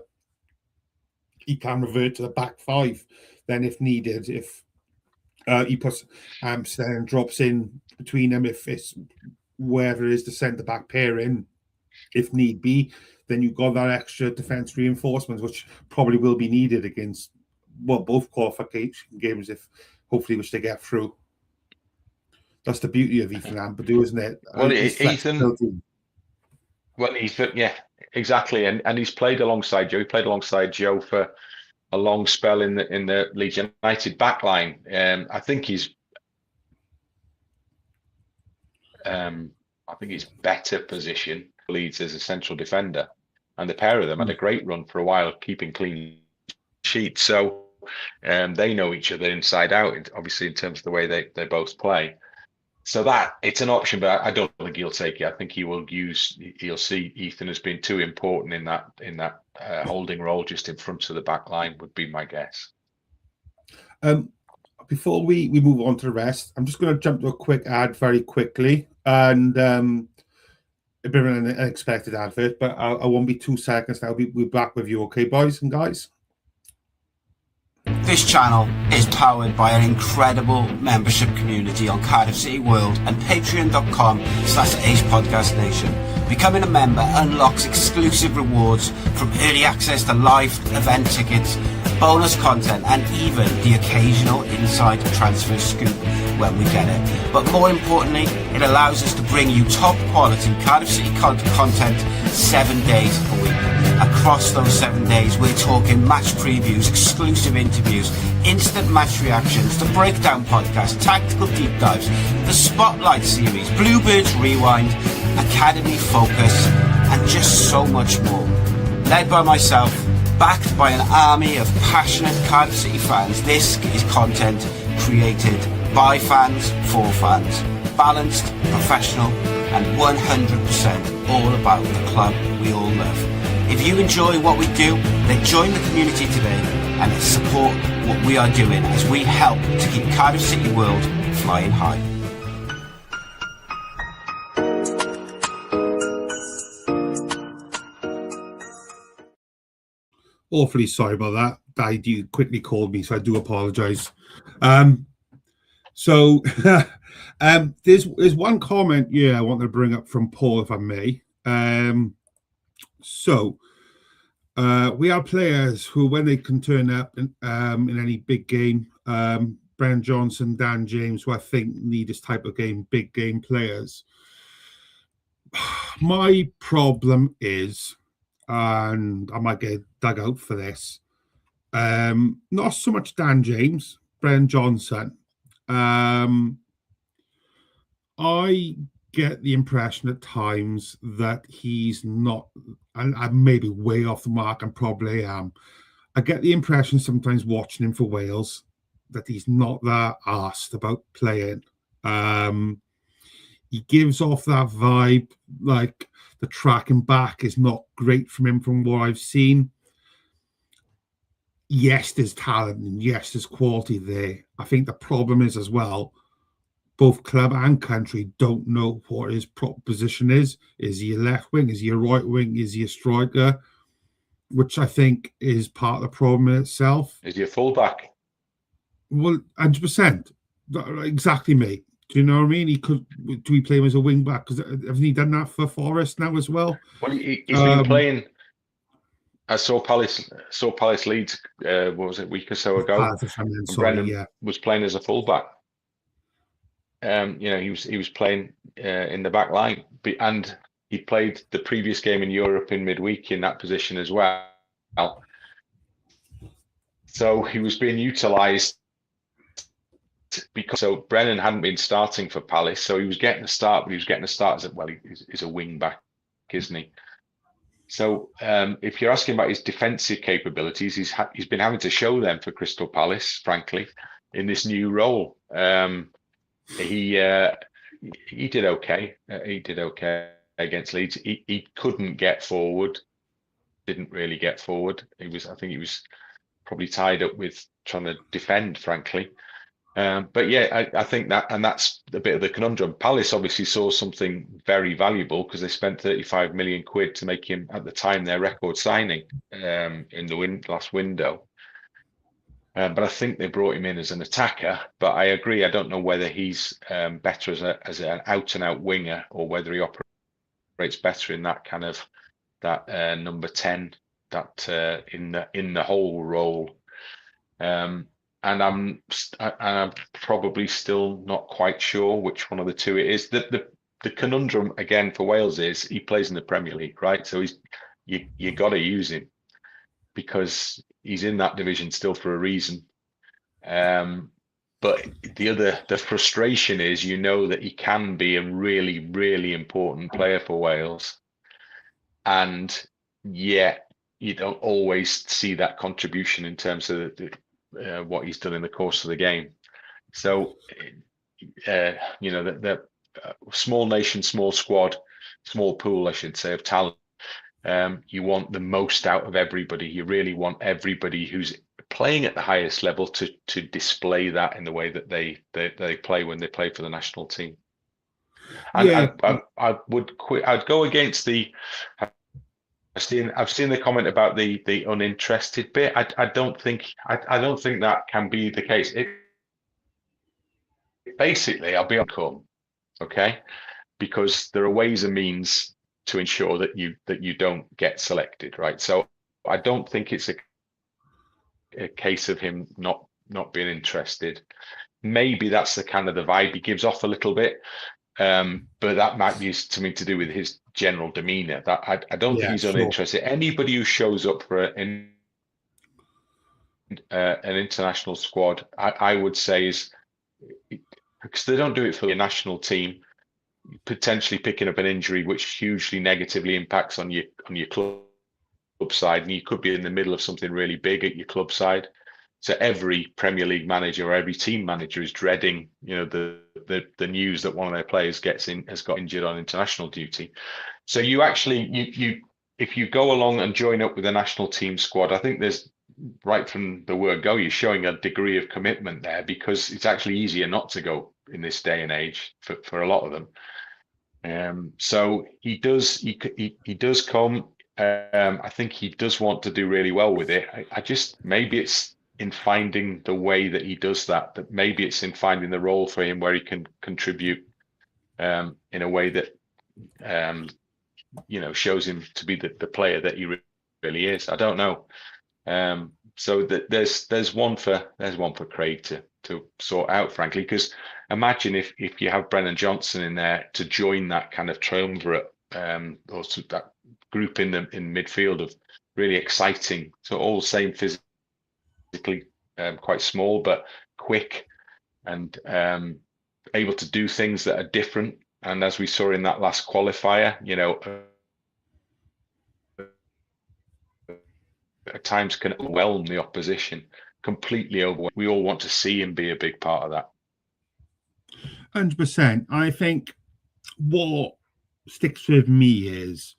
he can revert to the back five. Then, if needed, if he puts Amsterdam and drops in between them, if it's wherever it is the centre back pairing, if need be, then you've got that extra defence reinforcement, which probably will be needed against both qualification games, if hopefully which they get through. That's the beauty of Ethan Ampadu, isn't it? Well, Ethan, yeah, exactly, and he's played alongside Joe. He played alongside Joe for a long spell in the Leeds United backline. I think he's better position Leeds as a central defender, and the pair of them had a great run for a while, keeping clean sheets. So they know each other inside out, obviously, in terms of the way they both play. So that it's an option, but I don't think he'll take it. I think he'll see Ethan as being too important in that holding role just in front of the back line, would be my guess. Before we move on to the rest, I'm just going to jump to a quick ad very quickly, and a bit of an unexpected advert, but I won't be 2 seconds now. We'll be back with you, okay, boys and guys? This channel is powered by an incredible membership community on Cardiff City World and patreon.com/AcePodcastNation. Becoming a member unlocks exclusive rewards from early access to live event tickets, bonus content, and even the occasional inside transfer scoop when we get it. But more importantly, it allows us to bring you top quality Cardiff City content 7 days a week. Across those 7 days, we're talking match previews, exclusive interviews, instant match reactions, the breakdown podcast, tactical deep dives, the spotlight series, Bluebirds Rewind, Academy Focus, and just so much more. Led by myself, backed by an army of passionate Cardiff City fans, this is content created by fans for fans. Balanced, professional, and 100% all about the club we all love. If you enjoy what we do, then join the community today and support what we are doing as we help to keep Cardiff City World flying high. Awfully sorry about that. You quickly called me, so I do apologise. So there's one comment, I want to bring up from Paul, if I may. We have players who, when they can turn up in any big game, Bryn Johnson, Dan James, who I think need this type of game, big game players. My problem is, and I might get dug out for this, not so much Dan James, Bryn Johnson. I get the impression at times that he's not, and I may be way off the mark, and probably am. I get the impression sometimes watching him for Wales that he's not that arsed about playing. He gives off that vibe, like the tracking back is not great from him from what I've seen. Yes, there's talent and yes, there's quality there. I think the problem is as well, both club and country don't know what his proper position is. Is he a left wing? Is he a right wing? Is he a striker? Which I think is part of the problem in itself. Is he a fullback? Well, 100%. Exactly, mate. Do you know what I mean? Do we play him as a wing back? Because hasn't he done that for Forest now as well? Well, he's been playing. I saw Palace Leeds. What was it, a week or so ago? Brendan was playing as a fullback. He was playing in the back line, and he played the previous game in Europe in midweek in that position as well. So he was being utilised because Brennan hadn't been starting for Palace, so he was getting a start, but he was getting a start as he's a wing back, isn't he? So if you're asking about his defensive capabilities, he's been having to show them for Crystal Palace, frankly, in this new role. He did okay. He did okay against Leeds. He couldn't get forward. Didn't really get forward. I think he was probably tied up with trying to defend, frankly. But yeah, I think that, and that's a bit of the conundrum. Palace obviously saw something very valuable because they spent 35 million quid to make him, at the time, their record signing in the last window. But I think they brought him in as an attacker. But I agree, I don't know whether he's better as an out and out winger, or whether he operates better in that kind of number 10, that in the whole role. And I'm probably still not quite sure which one of the two it is. The conundrum again for Wales is he plays in the Premier League, right? So you got to use him because he's in that division still for a reason. But the frustration is, you know, that he can be a really, really important player for Wales, and yet you don't always see that contribution in terms of what he's done in the course of the game. So, you know, the small nation, small squad, small pool, I should say, of talent. You want the most out of everybody. You really want everybody who's playing at the highest level to display that in the way that they play when they play for the national team. And Yeah. I would quit. I'd go against the. I've seen the comment about the uninterested bit. I don't think that can be the case. Basically, I'll be on come, okay, because there are ways and means to ensure that you don't get selected, right? So I don't think it's a case of him not being interested. Maybe that's the kind of the vibe he gives off a little bit, but that might be something to do with his general demeanor. That I don't think he's uninterested. Anybody who shows up for an international squad, I would say, is, because they don't do it for the national team, potentially picking up an injury which hugely negatively impacts on your club side, and you could be in the middle of something really big at your club side. So every Premier League manager or every team manager is dreading, you know, the news that one of their players has got injured on international duty. So you actually if you go along and join up with the national team squad, I think there's, right from the word go, you're showing a degree of commitment there, because it's actually easier not to go in this day and age for a lot of them. So he does come. I think he does want to do really well with it. I just, maybe it's in finding the way that he does that maybe it's in finding the role for him where he can contribute in a way that you know, shows him to be the player that he really is. I don't know. So there's one for Craig to sort out, frankly, because imagine if you have Brennan Johnson in there to join that kind of triumvirate, or that group in midfield of really exciting, so all the same physically, quite small but quick, and able to do things that are different. And as we saw in that last qualifier, you know, at times can overwhelm the opposition, completely overwhelm. We all want to see him be a big part of that. 100%. I think what sticks with me is,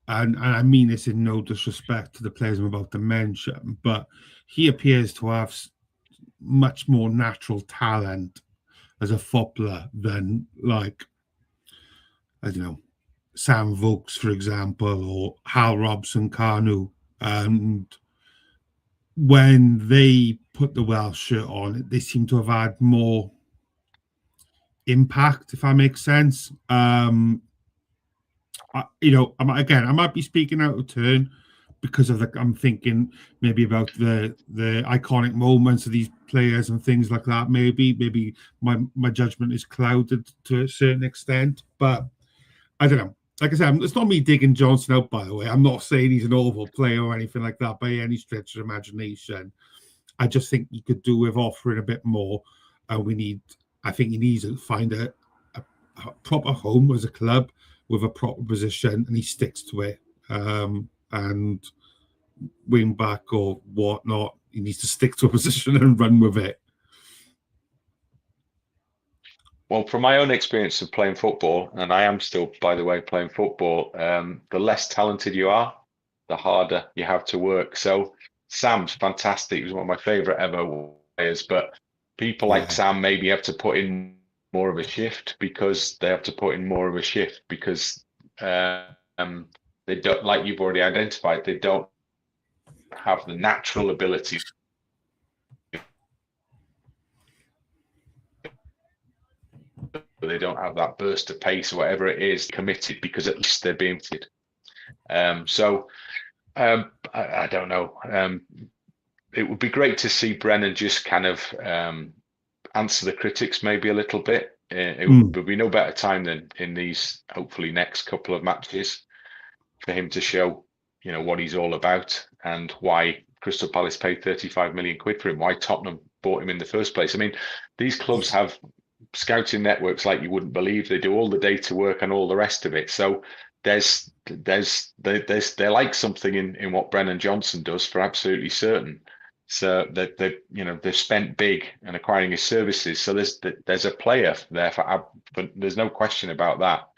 and I mean this in no disrespect to the players I'm about to mention, but he appears to have much more natural talent as a footballer than, like, I don't know, Sam Vokes, for example, or Hal Robson-Kanu. And when they put the Welsh shirt on, they seem to have had more impact, if that makes sense. You know, I might be speaking out of turn because of I'm thinking maybe about the iconic moments of these players and things like that. Maybe my judgment is clouded to a certain extent, but I don't know. Like I said, it's not me digging Johnson out, by the way. I'm not saying he's an awful player or anything like that by any stretch of imagination. I just think he could do with offering a bit more. I think he needs to find a proper home as a club with a proper position, and he sticks to it. And wing back or whatnot, he needs to stick to a position and run with it. Well, from my own experience of playing football, and I am still, by the way, playing football, the less talented you are, the harder you have to work. So Sam's fantastic. He was one of my favourite ever players, but People like Sam maybe have to put in more of a shift because they don't, like you've already identified, they don't have the natural ability. They don't have that burst of pace or whatever it is committed, because at least they're being fitted. I don't know. It would be great to see Brennan just kind of answer the critics maybe a little bit. It would be no better time than in these hopefully next couple of matches for him to show, you know, what he's all about and why Crystal Palace paid 35 million quid for him, why Tottenham bought him in the first place. I mean, these clubs have scouting networks like you wouldn't believe. They do all the data work and all the rest of it. So there's like something in what Brennan Johnson does, for absolutely certain. So that they've spent big in acquiring his services. So there's a player there but there's no question about that.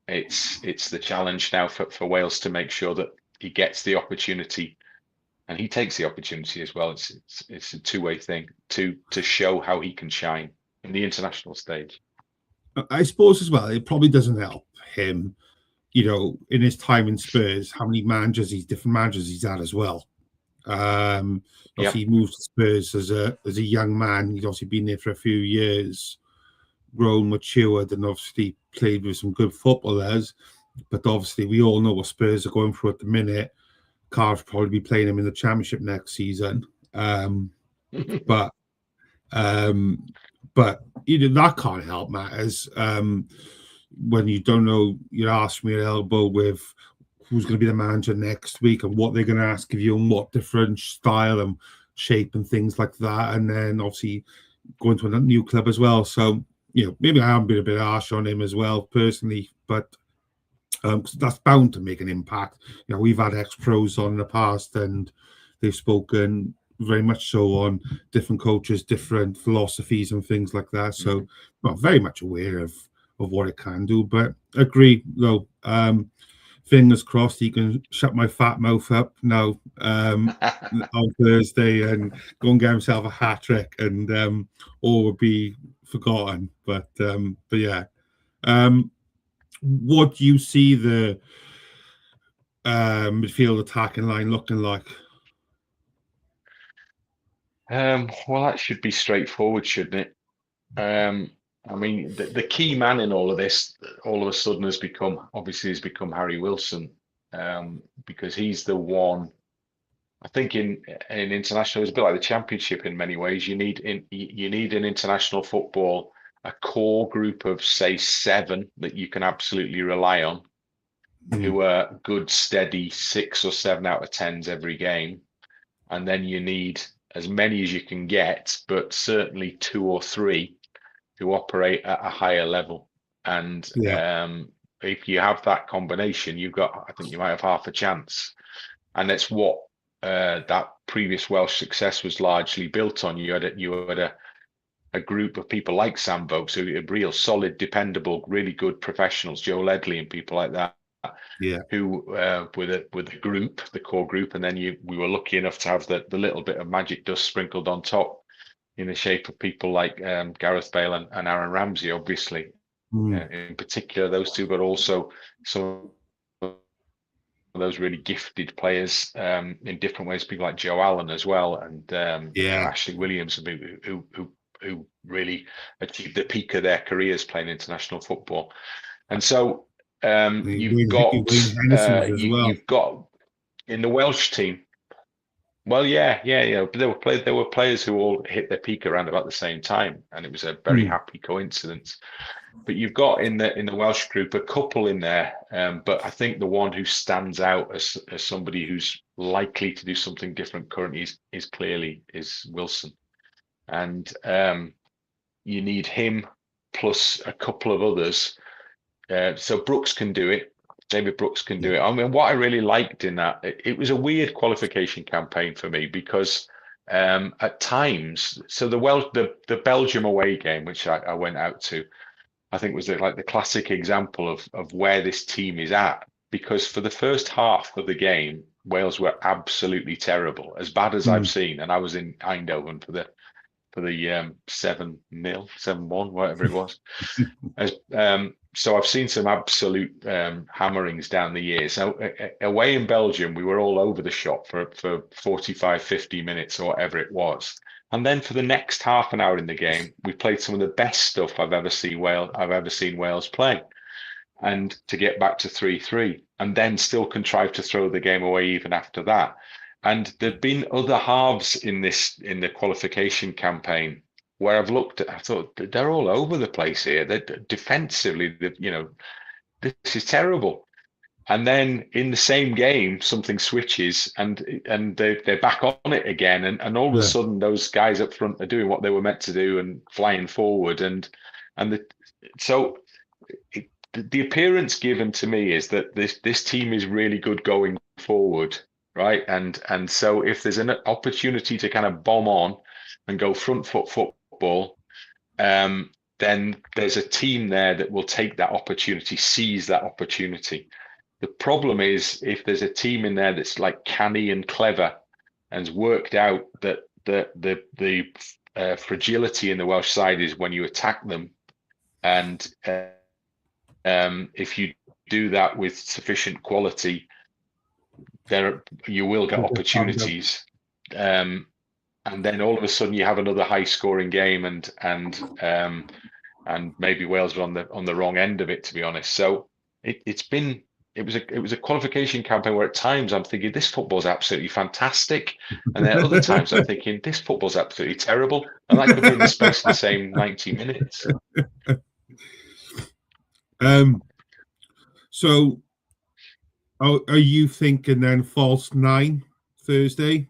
It's the challenge now for Wales to make sure that he gets the opportunity and he takes the opportunity as well. It's a two-way thing to show how he can shine in the international stage. I suppose as well, it probably doesn't help him, you know, in his time in Spurs, how many different managers he's had as well. He moved to Spurs as a young man. He's obviously been there for a few years, grown, matured, and obviously played with some good footballers. But obviously, we all know what Spurs are going through at the minute. Cardiff probably be playing him in the Championship next season. But you know, that can't help matters. When you don't know, you're asking me an elbow with who's going to be the manager next week and what they're going to ask of you and what different style and shape and things like that. And then obviously going to a new club as well. So, you know, maybe I have been a bit harsh on him as well personally, but that's bound to make an impact. You know, we've had ex-pros on in the past and they've spoken very much so on different coaches, different philosophies and things like that. So I'm very much aware of what it can do, but agree though. Fingers crossed he can shut my fat mouth up now on Thursday and go and get himself a hat trick, and all will be forgotten. But yeah, what do you see the midfield attacking line looking like? Well, that should be straightforward, shouldn't it? I mean, the key man in all of this, all of a sudden, has become Harry Wilson, because he's the one. I think in international, it's a bit like the Championship in many ways. You need in international football a core group of, say, 7 that you can absolutely rely on, who are good, steady 6 or 7 out of 10s every game, and then you need as many as you can get, but certainly 2 or 3 who operate at a higher level. And if you have that combination, I think you might have half a chance. And that's what that previous Welsh success was largely built on. You had a group of people like Sam Vokes, who are real solid, dependable, really good professionals, Joe Ledley and people like that. Who with a group, the core group, and then we were lucky enough to have the little bit of magic dust sprinkled on top in the shape of people like Gareth Bale and Aaron Ramsey, obviously, in particular those two, but also some of those really gifted players in different ways, people like Joe Allen as well, and Ashley Williams, who really achieved the peak of their careers playing international football. And so you've got in the Welsh team. Well, yeah. There were players who all hit their peak around about the same time, and it was a very happy coincidence. But you've got in the Welsh group a couple in there, but I think the one who stands out as somebody who's likely to do something different currently is clearly Wilson, and you need him plus a couple of others. So Brooks can do it. David Brooks can do it. I mean, what I really liked in that, it was a weird qualification campaign for me, because at times, so the Belgium away game, which I went out to, I think was like the classic example of where this team is at, because for the first half of the game, Wales were absolutely terrible, as bad as I've seen. And I was in Eindhoven for for the 7-0, 7-1, whatever it was. So I've seen some absolute hammerings down the years. So away in Belgium, we were all over the shop for 45, 50 minutes or whatever it was. And then for the next half an hour in the game, we played some of the best stuff I've ever seen Wales play. And to get back to 3-3, and then still contrive to throw the game away even after that. And there've been other halves in the qualification campaign where I've looked at, I thought they're all over the place here. They're defensively, this is terrible. And then in the same game, something switches and they're back on it again. And all of a sudden, those guys up front are doing what they were meant to do and flying forward. So the appearance given to me is that this team is really good going forward, right? And so if there's an opportunity to kind of bomb on and go front foot football, then there's a team there that will take that opportunity, seize that opportunity. The problem is if there's a team in there that's like canny and clever and has worked out that the fragility in the Welsh side is when you attack them, and if you do that with sufficient quality, you will get opportunities. And then all of a sudden you have another high-scoring game, and maybe Wales are on the wrong end of it, to be honest. So it was a qualification campaign where at times I'm thinking this football's absolutely fantastic, and then at other times I'm thinking this football's absolutely terrible, and that could be in the space of the same 90 minutes. So are you thinking then false 9 Thursday?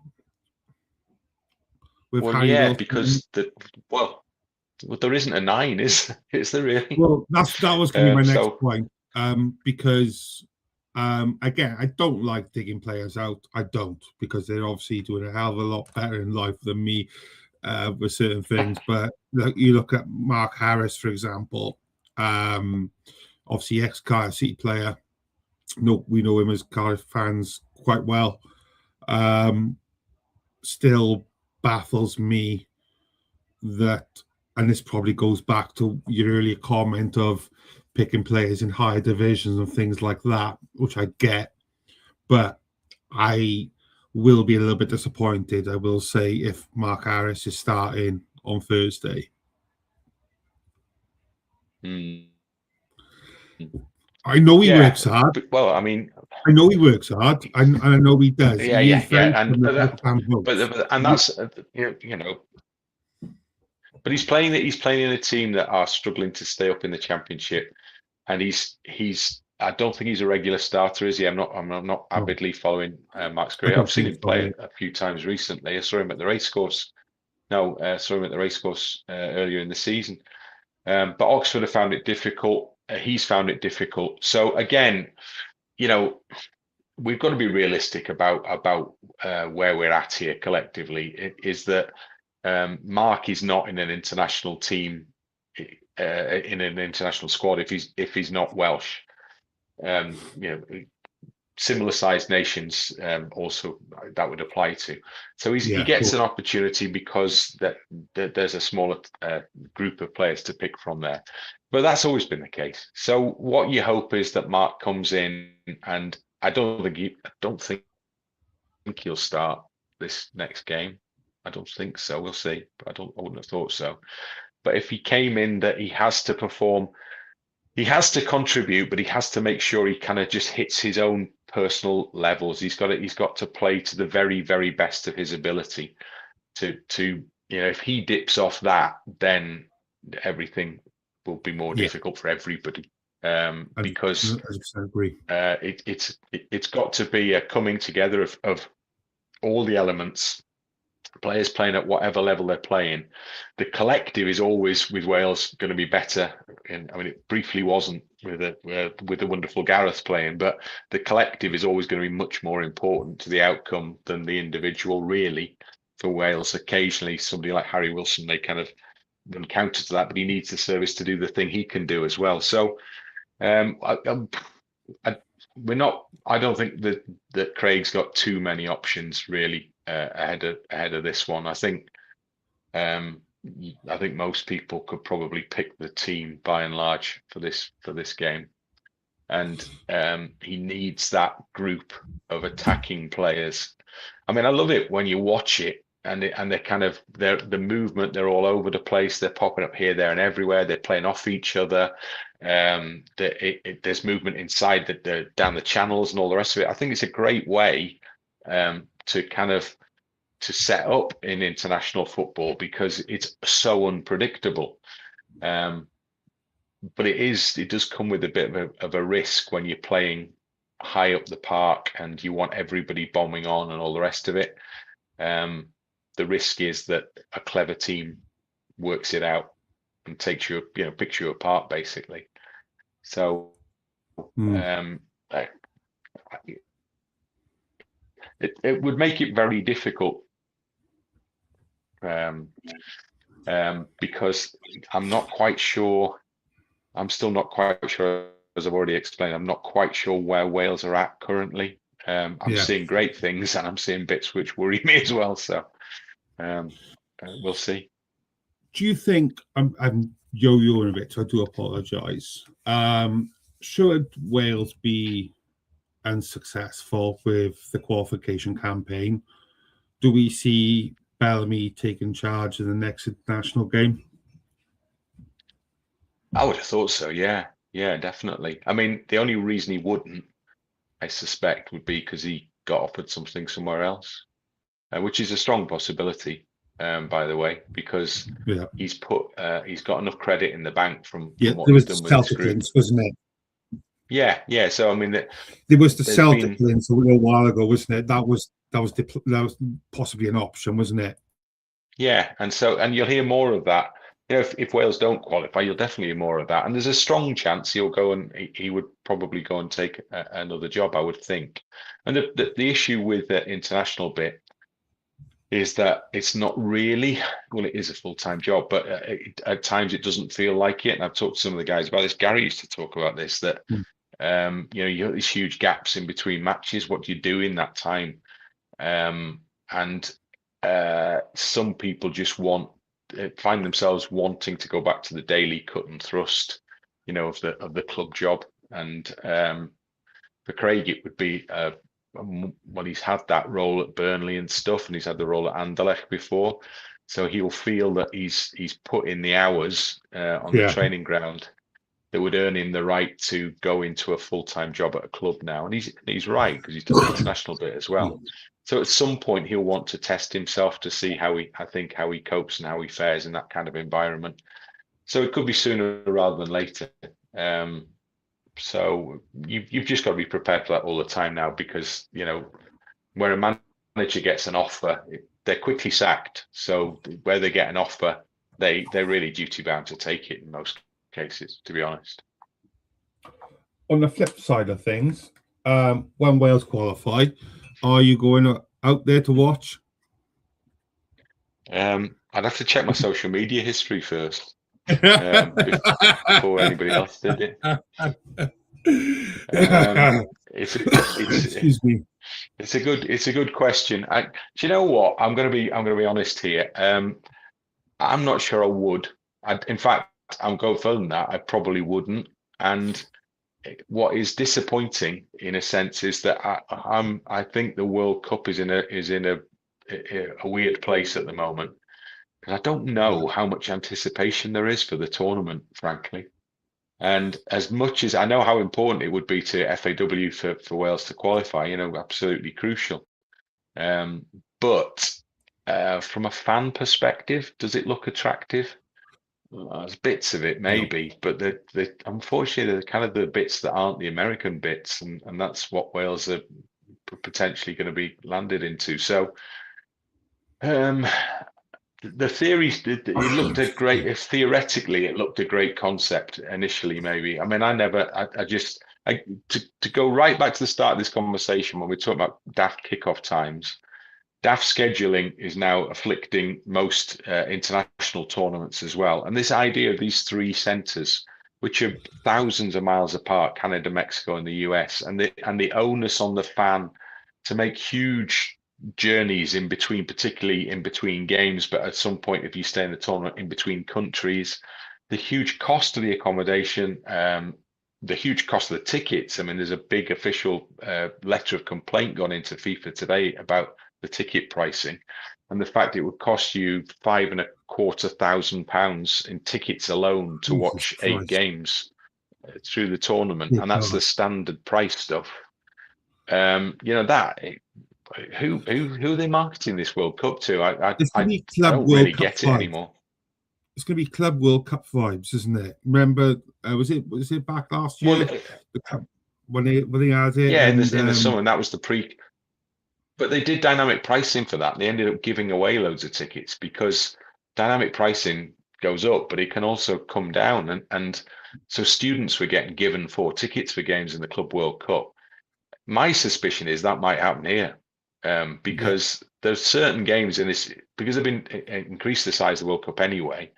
Well, yeah, because there isn't a 9, is there really? Well, that was going to be my next point. Because again, I don't like digging players out. I don't, because they're obviously doing a hell of a lot better in life than me with certain things. But you look at Mark Harris, for example. Obviously, ex-Cardiff City player. No, we know him as Cardiff fans quite well. Still baffles me that, and this probably goes back to your earlier comment of picking players in higher divisions and things like that, which I get, but I will be a little bit disappointed, I will say, if Mark Harris is starting on Thursday. I know he works hard. Well, I mean, I know he works hard, and I know he does. And that's but he's playing in a team that are struggling to stay up in the Championship, and he's. I don't think he's a regular starter, is he? I'm not avidly following Mark's career. I've seen him play a few times recently. I saw him at the racecourse. Earlier in the season. But Oxford have found it difficult. He's found it difficult. So again, we've got to be realistic about where we're at here collectively. It is that Mark is not in an international team, in an international squad if he's not Welsh. Similar sized nations also that would apply to. So he gets an opportunity because there's a smaller group of players to pick from there. But that's always been the case. So what you hope is that Mark comes in, and I don't think he'll start this next game. I don't think so. We'll see. But I wouldn't have thought so. But if he came in, that he has to perform. He has to contribute, but he has to make sure he kind of just hits his own personal levels. He's got to play to the very, very best of his ability. If he dips off that, then everything will be more difficult for everybody. Because I agree. It's got to be a coming together of all the elements. Players playing at whatever level they're playing. The collective is always with Wales going to be better. It briefly wasn't with the wonderful Gareth playing, but the collective is always going to be much more important to the outcome than the individual, really, for Wales. Occasionally, somebody like Harry Wilson may kind of run counter to that, but he needs the service to do the thing he can do as well. So, I don't think that Craig's got too many options really. Ahead of this one, I think I think most people could probably pick the team by and large for this game, and he needs that group of attacking players. I mean, I love it when you watch it, and they're kind of the movement. They're all over the place. They're popping up here, there, and everywhere. They're playing off each other. There's movement inside down the channels and all the rest of it. I think it's a great way to set up in international football, because it's so unpredictable. But it does come with a bit of a risk when you're playing high up the park and you want everybody bombing on and all the rest of it. The risk is that a clever team works it out and picks you apart, basically. So it would make it very difficult, because I'm still not quite sure, as I've already explained, I'm not quite sure where Wales are at currently. I'm seeing great things, and I'm seeing bits which worry me as well. So we'll see. Do you think, I'm yo-yoing a bit, so I do apologise. Should Wales be unsuccessful with the qualification campaign, do we see Bellamy taking charge in the next international game? I would have thought so, yeah, definitely. I mean, the only reason he wouldn't, I suspect, would be because he got offered something somewhere else, which is a strong possibility, by the way, because he's got enough credit in the bank from what there was he's done the with his Celtic group. links, wasn't it? Yeah. So I mean, there was the Celtic links a little while ago, wasn't it? That was possibly an option, wasn't it? Yeah, and you'll hear more of that. If Wales don't qualify, you'll definitely hear more of that. And there's a strong chance he'll go and he would probably go and take another job, I would think. And the issue with the international bit is that it's not really, well, it is a full-time job, but at times it doesn't feel like it. And I've talked to some of the guys about this. Gary used to talk about this, that you have these huge gaps in between matches. What do you do in that time? And some people just find themselves wanting to go back to the daily cut and thrust, of the club job. And for Craig, it would be well, he's had that role at Burnley and stuff, and he's had the role at Anderlecht before, so he'll feel that he's put in the hours on the training ground that would earn him the right to go into a full-time job at a club now. And he's right, because he's done the international bit as well. So at some point he'll want to test himself to see how he copes and how he fares in that kind of environment. So it could be sooner rather than later. So you've just got to be prepared for that all the time now, because where a manager gets an offer, they're quickly sacked. So where they get an offer, they're really duty bound to take it in most cases, to be honest. On the flip side of things, when Wales qualify, are you going out there to watch? I'd have to check my social media history first. Before anybody else did it. Excuse me. It's a good question. Do you know what? I'm gonna be honest here. I'm not sure I would. In fact, I'm going further than that. I probably wouldn't. And what is disappointing, in a sense, is that I think the World Cup is in a weird place at the moment. I don't know how much anticipation there is for the tournament, frankly. And as much as I know how important it would be to FAW for Wales to qualify, absolutely crucial. But from a fan perspective, does it look attractive? There's bits of it, maybe, but unfortunately, they're kind of the bits that aren't the American bits, and that's what Wales are potentially going to be landed into. So, the theories, it looked a great. Theoretically, it looked a great concept initially. Maybe, I mean, to go right back to the start of this conversation when we're talking about daft kickoff times. Daft scheduling is now afflicting most international tournaments as well. And this idea of these three centres, which are thousands of miles apart, Canada, Mexico, and the US, and the onus on the fan to make huge journeys in between, particularly in between games, but at some point, if you stay in the tournament in between countries, the huge cost of the accommodation, the huge cost of the tickets. I mean, there's a big official letter of complaint gone into FIFA today about the ticket pricing, and the fact it would cost you £5,250 in tickets alone to watch 8 games through the tournament, and that's the standard price stuff. You know, that who are they marketing this World Cup to? I don't really get it anymore. It's going to be Club World Cup vibes, isn't it? Remember, was it back last year? Well, when they had it? Yeah, in the summer, and that was the pre. But they did dynamic pricing for that. They ended up giving away loads of tickets because dynamic pricing goes up, but it can also come down. And so students were getting given 4 tickets for games in the Club World Cup. My suspicion is that might happen here because there's certain games in this, because they've been increased the size of the World Cup anyway.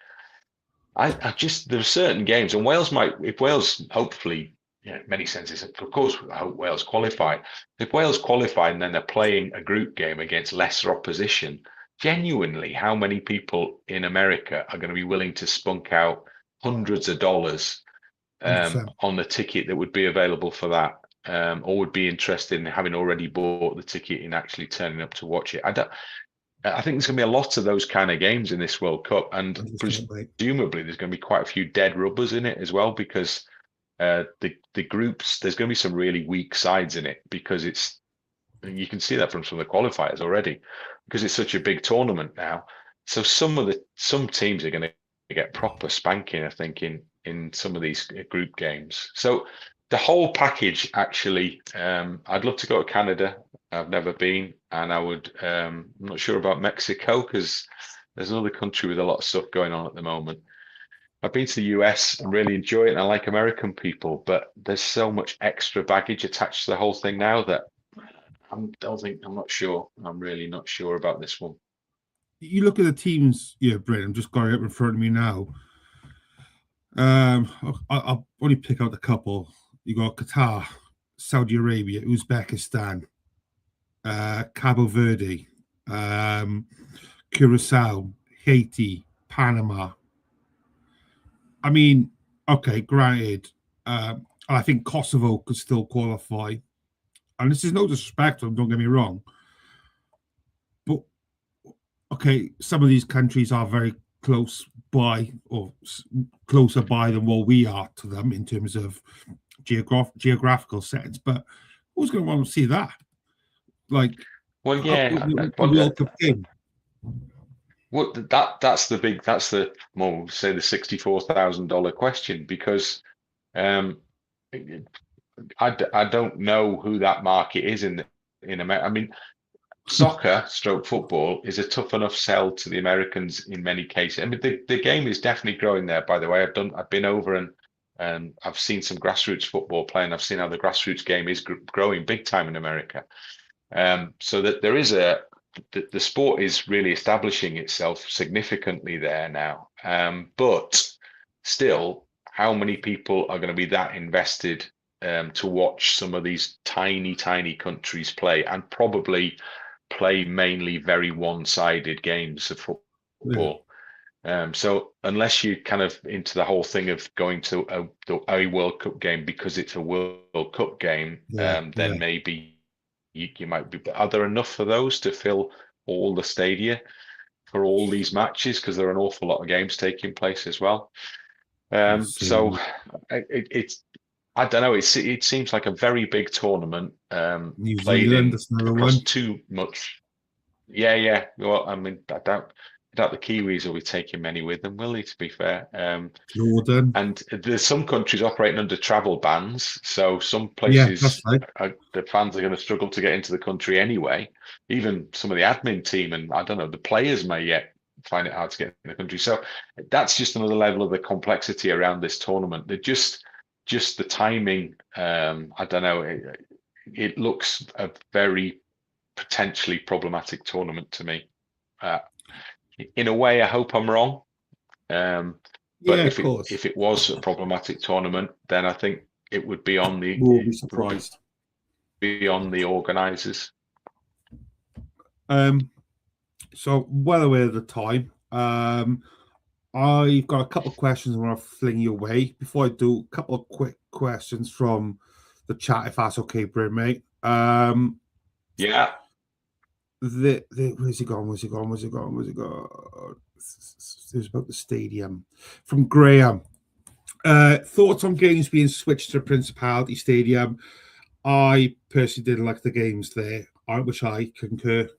There's certain games, and Wales might, if Wales hopefully, in many senses, of course, I hope Wales qualify. If Wales qualify and then they're playing a group game against lesser opposition, genuinely, how many people in America are going to be willing to spunk out hundreds of dollars on the ticket that would be available for that, or would be interested in having already bought the ticket and actually turning up to watch it? I think there's going to be a lot of those kind of games in this World Cup, and presumably there's going to be quite a few dead rubbers in it as well, because the groups, there's going to be some really weak sides in it, because you can see that from some of the qualifiers already, because it's such a big tournament now. So some teams are going to get proper spanking, I think, in some of these group games. So the whole package, actually, I'd love to go to Canada. I've never been, and I'm not sure about Mexico, because there's another country with a lot of stuff going on at the moment. I've been to the US and really enjoy it, and I like American people, but there's so much extra baggage attached to the whole thing now that I'm not sure. I'm really not sure about this one. You look at the teams, Bryn, I'm just going up in front of me now. I'll only pick out a couple. You got Qatar, Saudi Arabia, Uzbekistan, Cabo Verde, Curacao, Haiti, Panama. I mean, okay, granted, I think Kosovo could still qualify. And this is no disrespect to them, don't get me wrong. But, okay, some of these countries are very close by, or closer by than what we are to them in terms of geographical settings. But who's going to want to see that? Like, well, yeah, World Cup game. Well, that's the more say the $64,000 question, because I don't know who that market is in America. I mean, soccer / football is a tough enough sell to the Americans in many cases. I mean, the game is definitely growing there. By the way, I've been over and I've seen some grassroots football playing. I've seen how the grassroots game is growing big time in America. So that there is the sport is really establishing itself significantly there now. But still, how many people are going to be that invested to watch some of these tiny countries play, and probably play mainly very one-sided games of football? So unless you're kind of into the whole thing of going to a World Cup game because it's a World Cup game, then maybe you might be. Are there enough of those to fill all the stadia for all these matches? Because there are an awful lot of games taking place as well. So it's I don't know. It seems like a very big tournament. New played Zealand, that's another across one. too much. Yeah. Well, I mean, I doubt the Kiwis will be taking many with them, will they? To be fair, Jordan, and there's some countries operating under travel bans, so some places the fans are going to struggle to get into the country anyway. Even some of the admin team, and I don't know, the players may yet find it hard to get in the country. So that's just another level of the complexity around this tournament. They're just the timing. I don't know. It looks a very potentially problematic tournament to me. In a way, I hope I'm wrong. But if it was a problematic tournament, then I think it would be on the we'll be surprised. Be on the organisers. So well aware of the time. I've got a couple of questions I want to fling you away. Before I do, a couple of quick questions from the chat, if that's okay, Bryn, mate. Yeah. Where's he gone? It was about the stadium. From Graham. Thoughts on games being switched to Principality Stadium? I personally didn't like the games there, which I concur.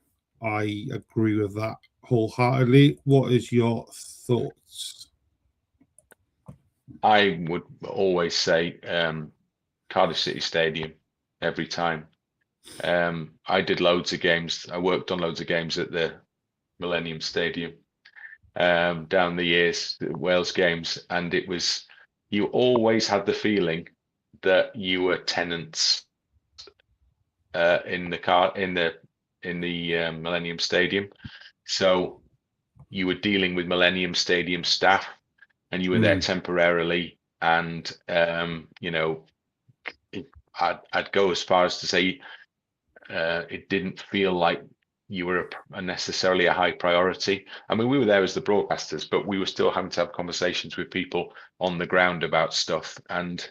I agree with that wholeheartedly. What is your thoughts? I would always say Cardiff City Stadium every time. I did loads of games. I worked on loads of games at the Millennium Stadium down the years, the Wales games, and it was, you always had the feeling that you were tenants in the Millennium Stadium. So you were dealing with Millennium Stadium staff, and you were there temporarily. And I'd go as far as to say it didn't feel like you were necessarily a high priority. I mean, we were there as the broadcasters, but we were still having to have conversations with people on the ground about stuff. And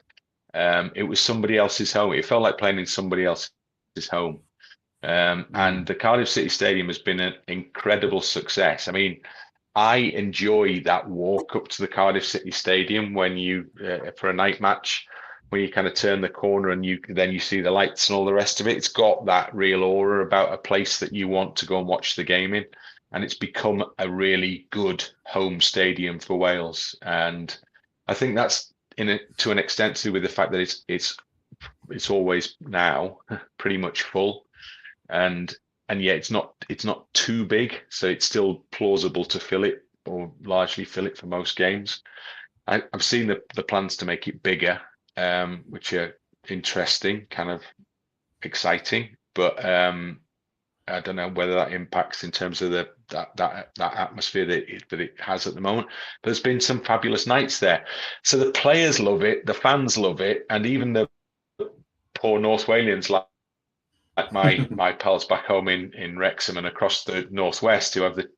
it was somebody else's home. It felt like playing in somebody else's home. And the Cardiff City Stadium has been an incredible success. I mean, I enjoy that walk up to the Cardiff City Stadium when you, for a night match, when you kind of turn the corner and then you see the lights and all the rest of it. It's got that real aura about a place that you want to go and watch the game in. And it's become a really good home stadium for Wales. And I think that's to an extent to do with the fact that it's always now pretty much full. And yet it's not too big, so it's still plausible to fill it, or largely fill it for most games. I've seen the plans to make it bigger, which are interesting, kind of exciting, but I don't know whether that impacts in terms of that atmosphere that it has at the moment. But there's been some fabulous nights there, so the players love it, the fans love it, and even the poor North Walians like my pals back home in Wrexham and across the northwest, who have the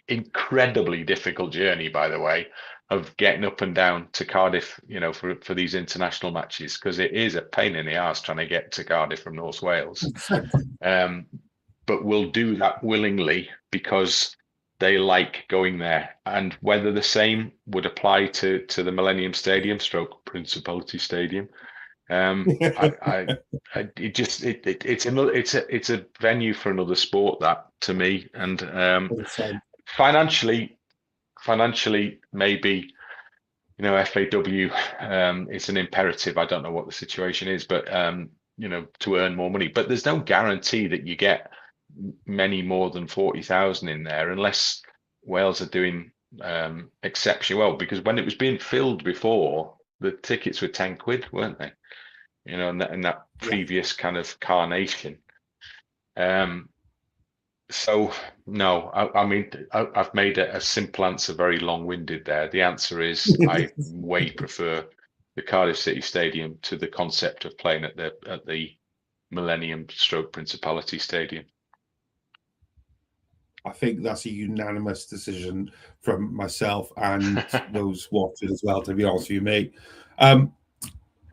incredibly difficult journey, by the way, of getting up and down to Cardiff, for these international matches, because it is a pain in the arse trying to get to Cardiff from North Wales. But we'll do that willingly because they like going there. And whether the same would apply to the Millennium Stadium / Principality Stadium, it's a venue for another sport, that, to me. And financially maybe FAW it's an imperative. I don't know what the situation is, but to earn more money. But there's no guarantee that you get many more than 40,000 in there unless Wales are doing exceptionally well, because when it was being filled before, the tickets were 10 quid, weren't they? In that previous kind of carnation. So no, I mean, I've made a simple answer very long-winded there. The answer is I way prefer the Cardiff City Stadium to the concept of playing at the Millennium / Principality Stadium. I think that's a unanimous decision from myself and those watching as well, to be honest with you, mate.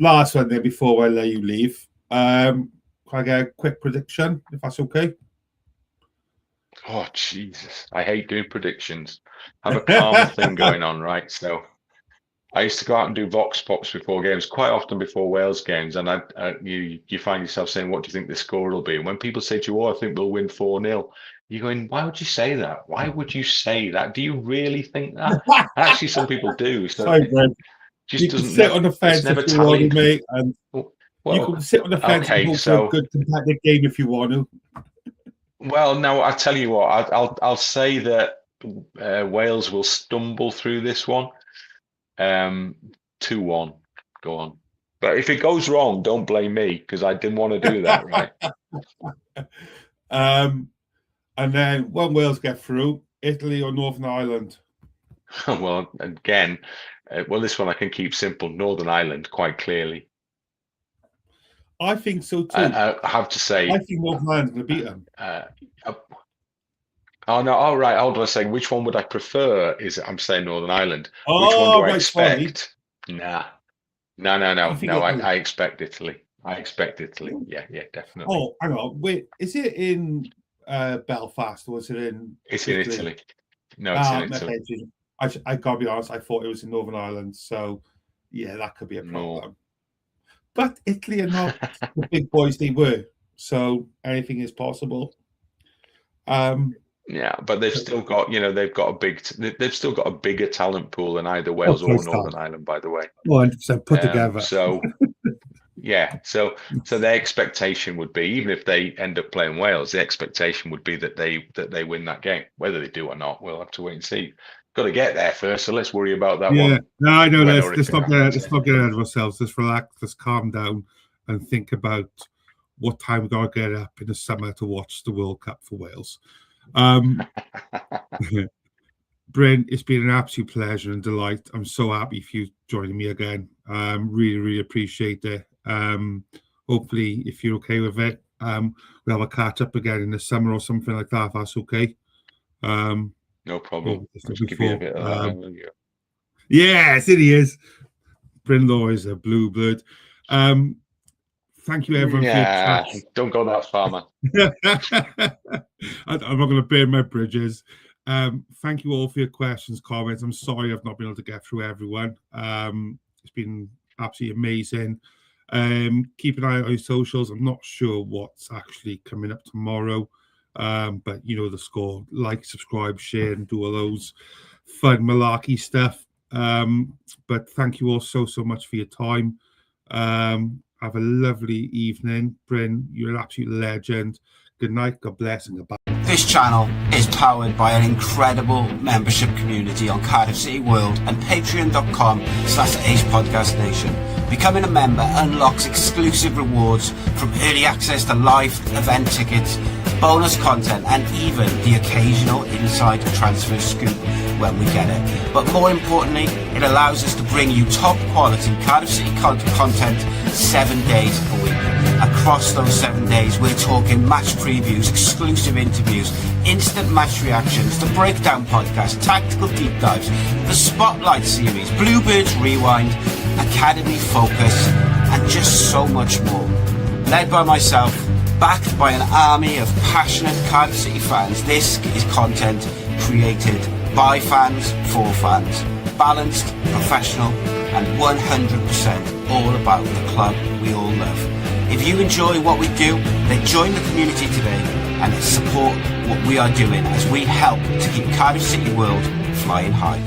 Last one there before I let you leave. Can I get a quick prediction, if that's okay? Oh, Jesus. I hate doing predictions. I have a calm thing going on, right? So I used to go out and do vox pops before games, quite often before Wales games. And you find yourself saying, what do you think the score will be? And when people say to you, I think we'll win 4-0, you're going, why would you say that? Why would you say that? Do you really think that? Actually, some people do. So sorry, Bryn. Just you can sit on the fence if you want to, mate. And you can sit on the fence and hope for a good competitive game if you want to. Well, no, I tell you what, I'll say that Wales will stumble through this one. 2-1, go on. But if it goes wrong, don't blame me, because I didn't want to do that, right? And then when Wales get through, Italy or Northern Ireland? Well, again, this one I can keep simple. Northern Ireland, quite clearly. I think so too. I have to say, I think Northern Ireland's going to beat them. Oh no! All right. Hold on a second. Which one would I prefer? I'm saying Northern Ireland. Which one Oh, do I right, sorry. expect? Nah. I think I expect Italy. I expect Italy. Yeah, definitely. Oh, hang on. Wait, is it in Belfast or is it in It's Italy? in Italy. No, it's in Italy. I gotta be honest, I thought it was in Northern Ireland, so yeah, that could be a problem. No. But Italy are not the big boys they were, so anything is possible. Yeah, but they've still got, they've still got a bigger talent pool than either Wales or Northern Ireland, by the way. 100% put together. So yeah, so their expectation would be, even if they end up playing Wales, the expectation would be that they win that game. Whether they do or not, we'll have to wait and see. Got to get there first, so let's worry about that one. Yeah, no, I know. Let's not get ahead of ourselves. Let's relax. Let's calm down and think about what time we got to get up in the summer to watch the World Cup for Wales. Bryn, it's been an absolute pleasure and delight. I'm so happy for you joining me again. Really, really appreciate it. Hopefully, if you're okay with it, we'll have a catch up again in the summer or something like that, if that's okay. No problem. Let's give you a bit of that. Yes, it is. Bryn Law is a Bluebird. Thank you, everyone. Yeah, don't go that far, man. I'm not going to burn my bridges. Thank you all for your questions, comments. I'm sorry I've not been able to get through everyone. It's been absolutely amazing. Keep an eye on your socials. I'm not sure what's actually coming up tomorrow, but you know the score. Like, subscribe, share, and do all those fun malarkey stuff. But thank you all so much for your time. Have a lovely evening. Bryn, you're an absolute legend. Good night, God bless, and goodbye. This channel is powered by an incredible membership community on Cardiff City World and patreon.com/AcePodcastNation. Becoming a member unlocks exclusive rewards from early access to live event tickets, bonus content, and even the occasional inside transfer scoop when we get it. But more importantly, it allows us to bring you top quality Cardiff City content 7 days a week. Across those 7 days, we're talking match previews, exclusive interviews, instant match reactions, the breakdown podcast, tactical deep dives, the spotlight series, Bluebirds Rewind, Academy Focus, and just so much more. Led by myself, backed by an army of passionate Cardiff City fans, this is content created by fans for fans. Balanced, professional, and 100% all about the club we all love. If you enjoy what we do, then join the community today and support what we are doing as we help to keep Cardiff City World flying high.